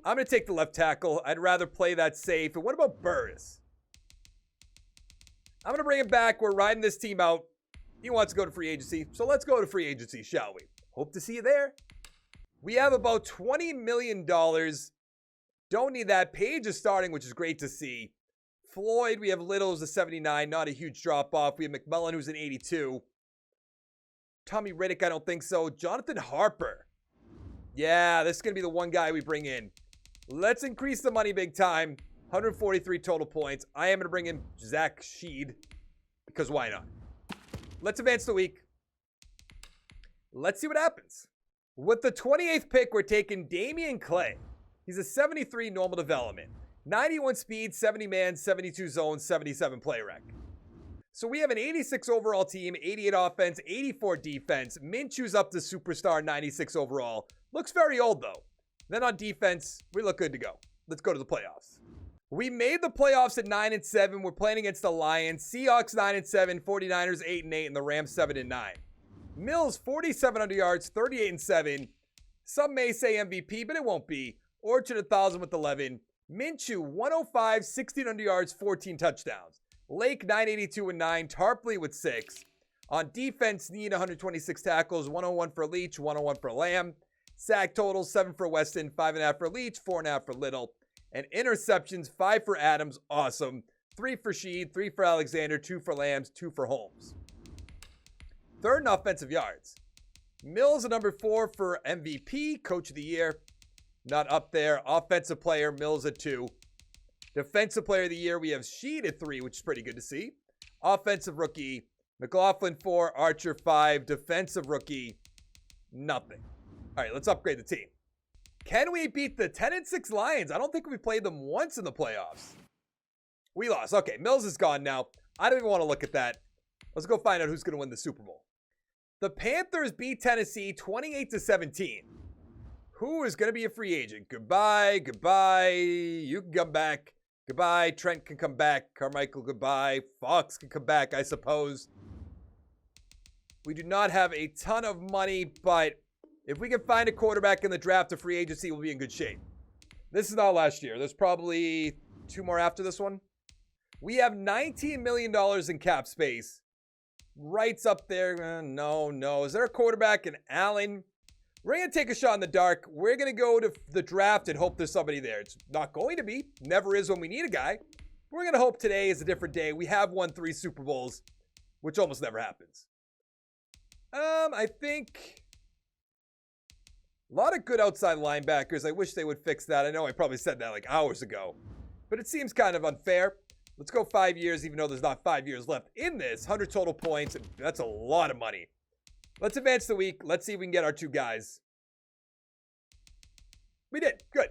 I'm going to take the left tackle. I'd rather play that safe. And what about Burris? I'm going to bring him back. We're riding this team out. He wants to go to free agency. So let's go to free agency, shall we? Hope to see you there. We have about $20 million. Don't need that. Page is starting, which is great to see. Floyd, we have Little who's a 79. Not a huge drop-off. We have McMillan, who's an 82. Tommy Riddick, I don't think so. Jonathan Harper. Yeah, this is going to be the one guy we bring in. Let's increase the money big time. 143 total points. I am going to bring in Zach Sheed because why not? Let's advance the week. Let's see what happens. With the 28th pick, we're taking Damian Clay. He's a 73 normal development. 91 speed, 70 man, 72 zone, 77 play rec. So we have an 86 overall team, 88 offense, 84 defense. Minshew's up to superstar, 96 overall. Looks very old though. Then on defense, we look good to go. Let's go to the playoffs. We made the playoffs at 9-7. We're playing against the Lions. Seahawks 9-7, 49ers 8-8, and the Rams 7-9. Mills 4,700 yards, 38-7. Some may say MVP, but it won't be. Orchard 1,000 with 11. Minshew 105, 1,600 yards, 14 touchdowns. Lake 982 and 9. Tarpley with 6. On defense, need 126 tackles, 101 for Leach, 101 for Lamb. Sack totals 7 for Weston, 5.5 for Leach, 4.5 for Little. And interceptions 5 for Adams, awesome. 3 for Sheed, 3 for Alexander, 2 for Lambs, 2 for Holmes. Third in offensive yards. Mills at number 4 for MVP, Coach of the Year. Not up there. Offensive player, Mills at 2. Defensive player of the year, we have Sheed at 3, which is pretty good to see. Offensive rookie, McLaughlin 4, Archer 5. Defensive rookie, nothing. All right, let's upgrade the team. Can we beat the 10-6 Lions? I don't think we played them once in the playoffs. We lost. Okay, Mills is gone now. I don't even want to look at that. Let's go find out who's going to win the Super Bowl. The Panthers beat Tennessee 28-17. Who is going to be a free agent? Goodbye, goodbye. You can come back. Goodbye. Trent can come back. Carmichael, goodbye. Fox can come back, I suppose. We do not have a ton of money, but if we can find a quarterback in the draft or free agency, we'll be in good shape. This is not last year. There's probably 2 more after this one. We have $19 million in cap space. Wright's up there. No. Is there a quarterback in Allen? We're going to take a shot in the dark. We're going to go to the draft and hope there's somebody there. It's not going to be. Never is when we need a guy. We're going to hope today is a different day. We have won 3 Super Bowls, which almost never happens. I think a lot of good outside linebackers. I wish they would fix that. I know I probably said that like hours ago, but it seems kind of unfair. Let's go 5 years, even though there's not 5 years left in this. 100 total points. That's a lot of money. Let's advance the week. Let's see if we can get our 2 guys. We did. Good.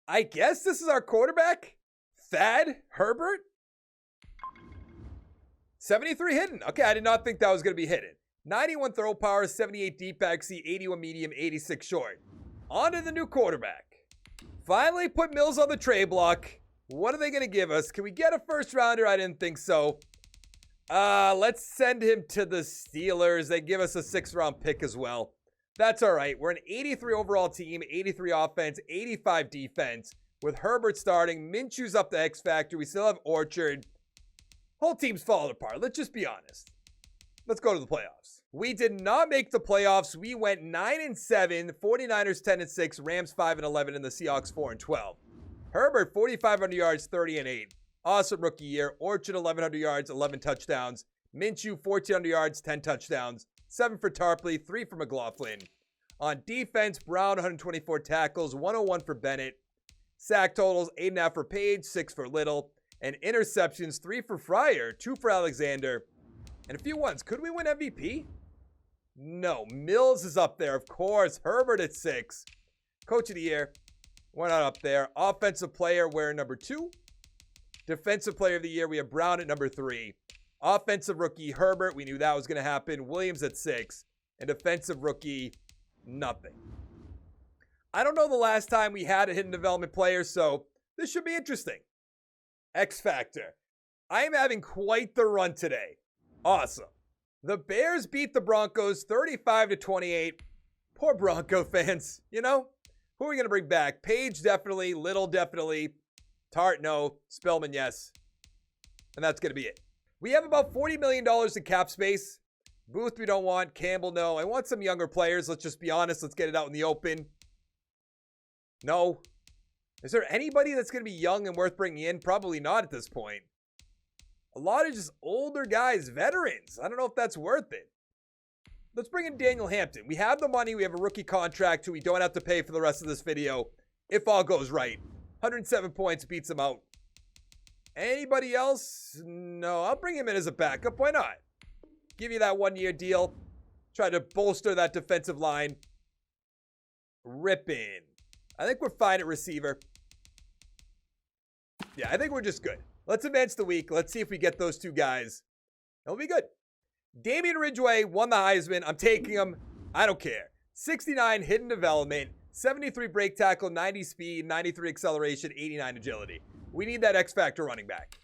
I guess this is our quarterback. Thad Herbert. 73 hidden. Okay, I did not think that was going to be hidden. 91 throw power, 78 deep backseat, 81 medium, 86 short. On to the new quarterback. Finally put Mills on the trade block. What are they going to give us? Can we get a first rounder? I didn't think so. Let's send him to the Steelers. They give us a 6th round pick as well. That's all right. We're an 83 overall team, 83 offense, 85 defense. With Herbert starting, Minshew's up the X factor. We still have Orchard. Whole team's falling apart. Let's just be honest. Let's go to the playoffs. We did not make the playoffs. We went 9-7, 49ers 10-6, Rams 5-11, and the Seahawks 4-12. Herbert 4,500 yards, 30-8. Awesome rookie year. Orchard 1,100 yards, 11 touchdowns. Minshew 1,400 yards, 10 touchdowns. 7 for Tarpley, 3 for McLaughlin. On defense, Brown 124 tackles, 101 for Bennett. Sack totals 8.5 for Page, 6 for Little. And interceptions 3 for Fryer, 2 for Alexander. And a few ones. Could we win MVP? No. Mills is up there, of course. Herbert at 6. Coach of the year. We're not up there. Offensive player, we're number 2. Defensive player of the year, we have Brown at number 3. Offensive rookie, Herbert. We knew that was going to happen. Williams at 6. And defensive rookie, nothing. I don't know the last time we had a hidden development player, so this should be interesting. X Factor. I am having quite the run today. Awesome. The Bears beat the Broncos 35-28. Poor Bronco fans. You know, who are we going to bring back? Page, definitely. Little, definitely. Tart, no. Spellman, yes. And that's going to be it. We have about $40 million in cap space. Booth, we don't want. Campbell, no. I want some younger players. Let's just be honest. Let's get it out in the open. No. Is there anybody that's going to be young and worth bringing in? Probably not at this point. A lot of just older guys, veterans. I don't know if that's worth it. Let's bring in Daniel Hampton. We have the money. We have a rookie contract who we don't have to pay for the rest of this video if all goes right. 107 points, beats him out. Anybody else? No, I'll bring him in as a backup. Why not? Give you that one-year deal. Try to bolster that defensive line. Rippin'. I think we're fine at receiver. Yeah, I think we're just good. Let's advance the week. Let's see if we get those two guys. It'll be good. Damian Ridgeway won the Heisman. I'm taking him. I don't care. 69 hidden development, 73 break tackle, 90 speed, 93 acceleration, 89 agility. We need that X Factor running back.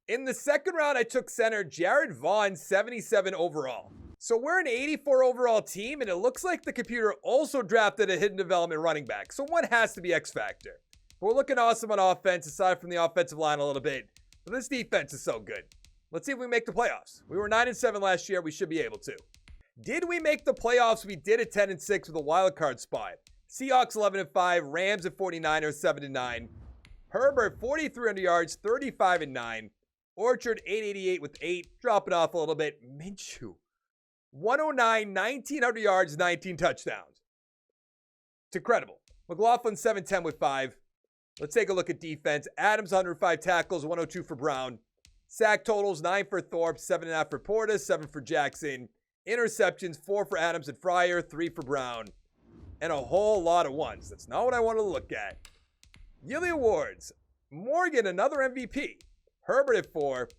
In the second round, I took center Jared Vaughn, 77 overall. So we're an 84 overall team, and it looks like the computer also drafted a hidden development running back. So one has to be X Factor. We're looking awesome on offense, aside from the offensive line a little bit. But this defense is so good. Let's see if we make the playoffs. We were 9-7 last year. We should be able to. Did we make the playoffs? We did at 10-6 with a wild card spot. Seahawks 11-5, Rams at 49ers 7-9. Herbert 4,300 yards, 35-9. Orchard 888 with 8, dropping off a little bit. Minshew 109, 1,900 yards, 19 touchdowns. It's incredible. McLaughlin 710 with 5. Let's take a look at defense. Adams 105 tackles, 102 for Brown. Sack totals 9 for Thorpe, 7.5 for Portis, 7 for Jackson. Interceptions 4 for Adams and Fryer, 3 for Brown. And a whole lot of ones. That's not what I want to look at. Yearly awards. Morgan, another MVP. Herbert at 4.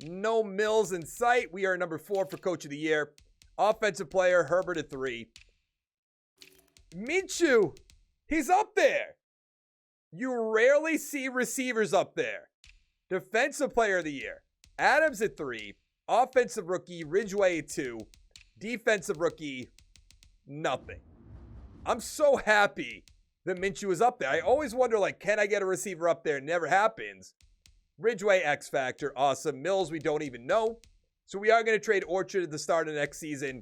No Mills in sight. We are number 4 for Coach of the Year. Offensive player, Herbert at 3. Minshew, he's up there. You rarely see receivers up there. Defensive player of the year, Adams at 3. Offensive rookie, Ridgeway at 2. Defensive rookie, nothing. I'm so happy that Minshew is up there. I always wonder, like, can I get a receiver up there? It never happens. Ridgeway, X Factor, awesome. Mills, we don't even know. So we are going to trade Orchard at the start of next season.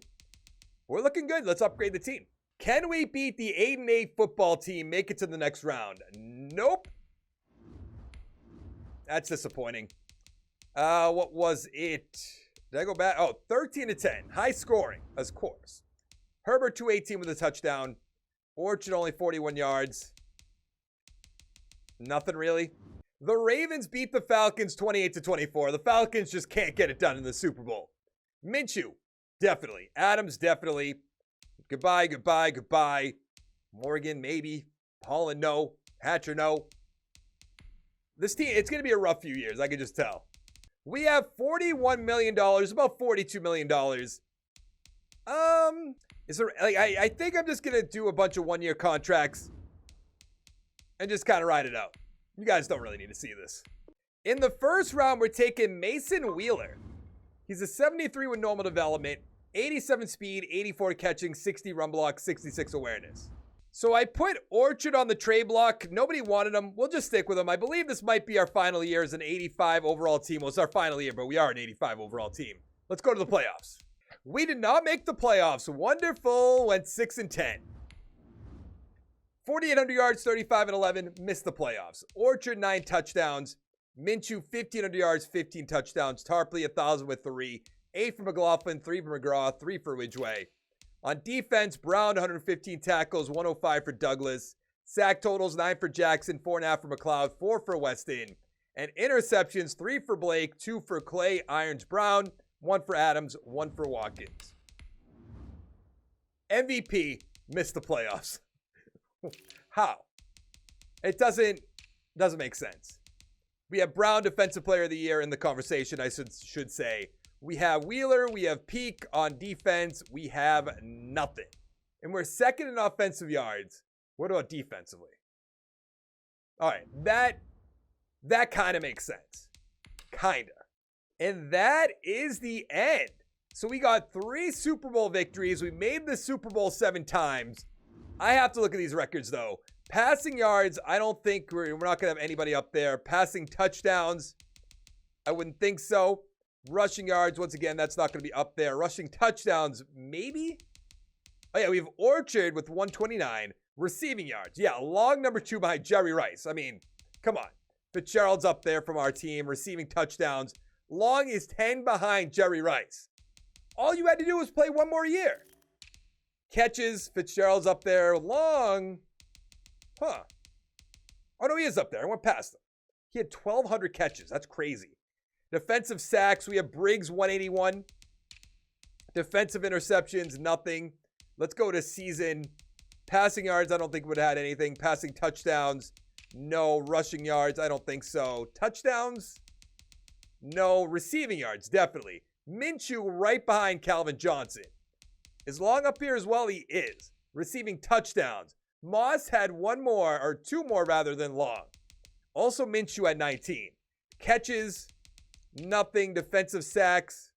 We're looking good. Let's upgrade the team. Can we beat the 8-8 football team, make it to the next round? Nope. That's disappointing. What was it? Did I go back? Oh, 13-10. High scoring, of course. Herbert 218 with a touchdown. Orchard only 41 yards. Nothing really. The Ravens beat the Falcons 28-24. The Falcons just can't get it done in the Super Bowl. Minshew, definitely. Adams, definitely. Goodbye, goodbye, goodbye. Morgan, maybe. Holland, no. Hatcher, no. This team, it's going to be a rough few years. I can just tell. We have $41 million, about $42 million. Is there, like, I think I'm just going to do a bunch of one-year contracts and just kind of ride it out. You guys don't really need to see this. In the first round, we're taking Mason Wheeler. He's a 73 with normal development, 87 speed, 84 catching, 60 run block, 66 awareness. So I put Orchard on the trade block. Nobody wanted him. We'll just stick with him. I believe this might be our final year as an 85 overall team. Well, it's our final year, but we are an 85 overall team. Let's go to the playoffs. We did not make the playoffs. Wonderful. Went 6-10. 4,800 yards, 35-11. Missed the playoffs. Orchard, 9 touchdowns. Minshew, 1,500 yards, 15 touchdowns. Tarpley, 1,000 with 3. 8 for McLaughlin, 3 for McGraw, 3 for Ridgeway. On defense, Brown, 115 tackles, 105 for Douglas. Sack totals, 9 for Jackson, 4.5 for McLeod, 4 for Weston. And interceptions, 3 for Blake, 2 for Clay, Irons, Brown, 1 for Adams, 1 for Watkins. MVP, missed the playoffs. How? It doesn't make sense. We have Brown, Defensive Player of the Year in the conversation, I should say. We have Wheeler. We have Peak on defense. We have nothing. And we're second in offensive yards. What about defensively? All right, that kind of makes sense. Kinda. And that is the end. So we got 3 Super Bowl victories. We made the Super Bowl 7 times. I have to look at these records, though. Passing yards, I don't think we're not going to have anybody up there. Passing touchdowns, I wouldn't think so. Rushing yards, once again, that's not going to be up there. Rushing touchdowns, maybe? Oh, yeah, we have Orchard with 129. Receiving yards, yeah, long number 2 behind Jerry Rice. I mean, come on. Fitzgerald's up there from our team. Receiving touchdowns. Long is 10 behind Jerry Rice. All you had to do was play 1 more year. Catches, Fitzgerald's up there. Long, huh. Oh, no, he is up there. I went past him. He had 1,200 catches. That's crazy. Defensive sacks, we have Briggs, 181. Defensive interceptions, nothing. Let's go to season. Passing yards, I don't think would have had anything. Passing touchdowns, no. Rushing yards, I don't think so. Touchdowns, no. Receiving yards, definitely. Minshew right behind Calvin Johnson. Is Long up here as well? He is. Receiving touchdowns. Moss had 1 more, or 2 more rather than Long. Also Minshew at 19. Catches, nothing. Defensive sacks.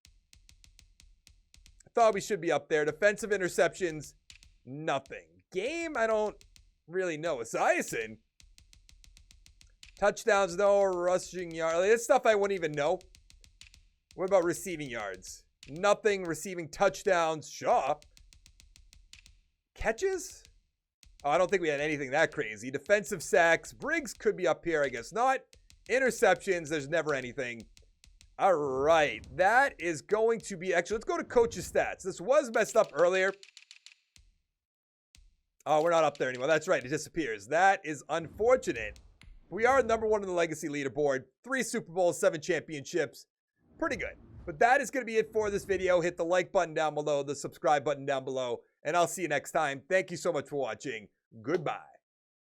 I thought we should be up there. Defensive interceptions, nothing. Game, I don't really know. Esiason. Touchdowns, no. Rushing yards. This stuff I wouldn't even know. What about receiving yards? Nothing. Receiving touchdowns. Shaw. Catches? Oh, I don't think we had anything that crazy. Defensive sacks. Briggs could be up here. I guess not. Interceptions. There's never anything. All right. That is going to be... Actually, let's go to coach's stats. This was messed up earlier. Oh, we're not up there anymore. That's right. It disappears. That is unfortunate. We are number 1 on the legacy leaderboard. 3 Super Bowls, 7 championships. Pretty good. But that is going to be it for this video. Hit the like button down below, the subscribe button down below, and I'll see you next time. Thank you so much for watching. Goodbye.